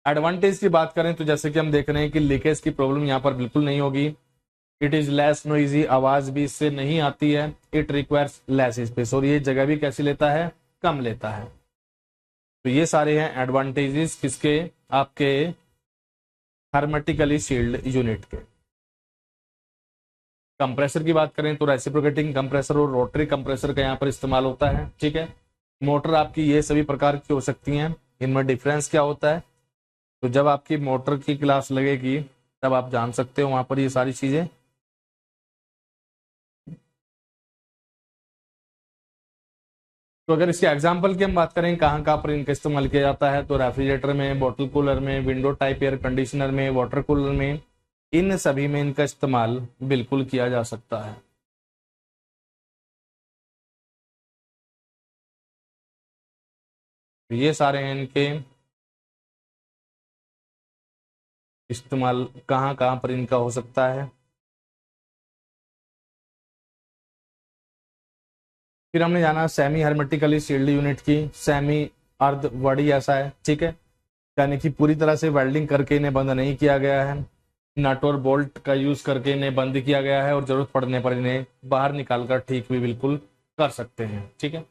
एडवांटेज की बात करें तो जैसे कि हम देख रहे हैं कि लीकेज की प्रॉब्लम यहाँ पर बिल्कुल नहीं होगी। इट इज लेस नोइजी, आवाज भी इससे नहीं आती है। इट रिक्वायर्स लेस स्पेस, और ये जगह भी कैसी लेता है, कम लेता है। तो ये सारे हैं एडवांटेजेस किसके, आपके हर्मेटिकली सील्ड यूनिट के। कंप्रेसर की बात करें तो रेसिप्रोकेटिंग कंप्रेसर और रोटरी कंप्रेसर का यहाँ पर इस्तेमाल होता है, ठीक है। मोटर आपकी ये सभी प्रकार की हो सकती हैं। इनमें डिफरेंस क्या होता है, तो जब आपकी मोटर की क्लास लगेगी तब आप जान सकते हो वहां पर ये सारी चीजें। तो अगर इसके एग्जाम्पल की हम बात करें कहाँ कहाँ पर इनका इस्तेमाल किया जाता है, तो रेफ्रिजरेटर में, बॉटल कूलर में, विंडो टाइप एयर कंडीशनर में, वाटर कूलर में, इन सभी में इनका इस्तेमाल बिल्कुल किया जा सकता है। तो ये सारे हैं इनके इस्तेमाल, कहाँ कहाँ पर इनका हो सकता है। फिर हमने जाना सेमी हर्मेटिकली सील्ड यूनिट की। सेमी अर्ध वर्ड ही ऐसा है, ठीक है, यानी कि पूरी तरह से वेल्डिंग करके इन्हें बंद नहीं किया गया है। नट और बोल्ट का यूज करके इन्हें बंद किया गया है, और जरूरत पड़ने पर इन्हें बाहर निकालकर ठीक भी बिल्कुल कर सकते हैं, ठीक है।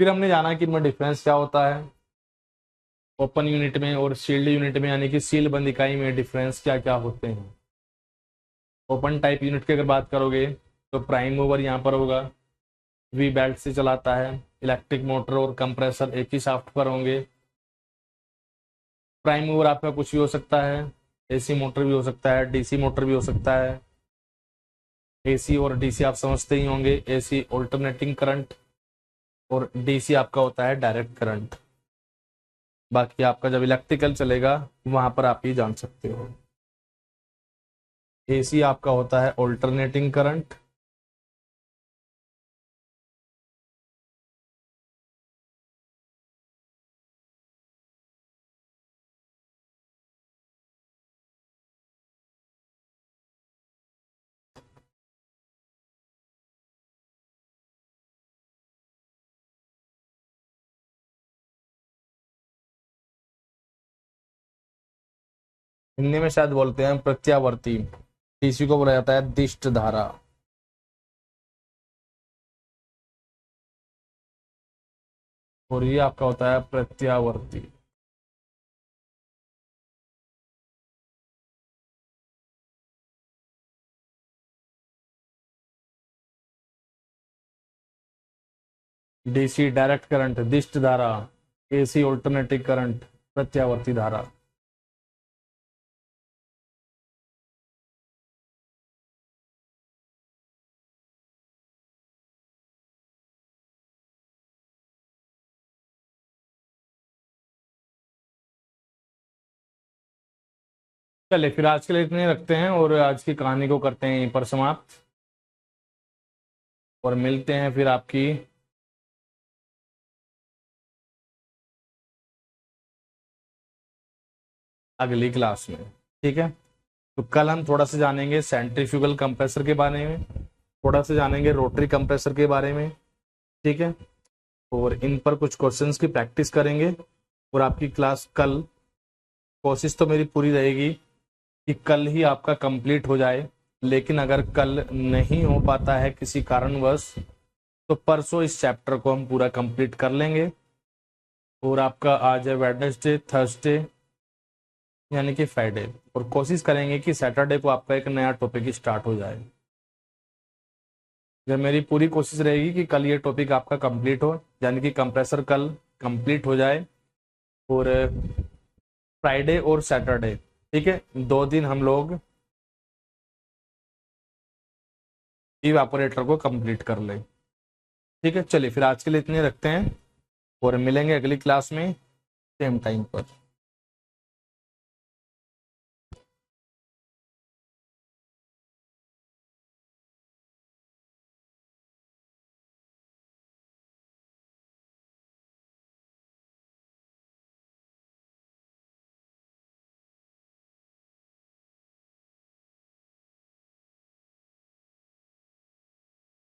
फिर हमने जाना कि इनमें डिफरेंस क्या होता है। ओपन यूनिट में और सील्ड यूनिट में यानी कि सील बंद इकाई में डिफरेंस क्या क्या होते हैं। ओपन टाइप यूनिट की अगर बात करोगे तो प्राइम मूवर यहाँ पर होगा, वी बेल्ट से चलाता है। इलेक्ट्रिक मोटर और कंप्रेसर एक ही शाफ्ट पर होंगे। प्राइम मूवर आपका कुछ भी हो सकता है, एसी मोटर भी हो सकता है, डीसी मोटर भी हो सकता है। एसी और डीसी आप समझते ही होंगे, एसी ऑल्टरनेटिंग करंट और डीसी आपका होता है डायरेक्ट करंट। बाकी आपका जब इलेक्ट्रिकल चलेगा वहां पर आप ही जान सकते हो। एसी आपका होता है ऑल्टरनेटिंग करंट, हिंदी में शायद बोलते हैं प्रत्यावर्ती। डीसी को बोला जाता है दिष्ट धारा। और ये आपका होता है प्रत्यावर्ती। डीसी डायरेक्ट करंट, दिष्ट धारा। एसी ऑल्टरनेटिंग करंट, प्रत्यावर्ती धारा। चलिए फिर आज के लिए इतने रखते हैं और आज की कहानी को करते हैं यहीं पर समाप्त, और मिलते हैं फिर आपकी अगली क्लास में। ठीक है, तो कल हम थोड़ा सा जानेंगे सेंट्रीफ्यूगल कंप्रेसर के बारे में, थोड़ा सा जानेंगे रोटरी कंप्रेसर के बारे में। ठीक है, और इन पर कुछ क्वेश्चंस की प्रैक्टिस करेंगे। और आपकी क्लास कल, कोशिश तो मेरी पूरी रहेगी कि कल ही आपका कंप्लीट हो जाए, लेकिन अगर कल नहीं हो पाता है किसी कारणवश तो परसों इस चैप्टर को हम पूरा कंप्लीट कर लेंगे। और आपका आज है वेडनेसडे, थर्सडे यानी कि फ्राइडे, और कोशिश करेंगे कि सैटरडे को आपका एक नया टॉपिक स्टार्ट हो जाए। जब मेरी पूरी कोशिश रहेगी कि कल ये टॉपिक आपका कंप्लीट हो, यानी कि कंप्रेसर कल कंप्लीट हो जाए, और फ्राइडे और सैटरडे, ठीक है, 2 दिन हम लोग इवेपोरेटर को कंप्लीट कर लें। ठीक है, चलिए फिर आज के लिए इतने रखते हैं और मिलेंगे अगली क्लास में सेम टाइम पर।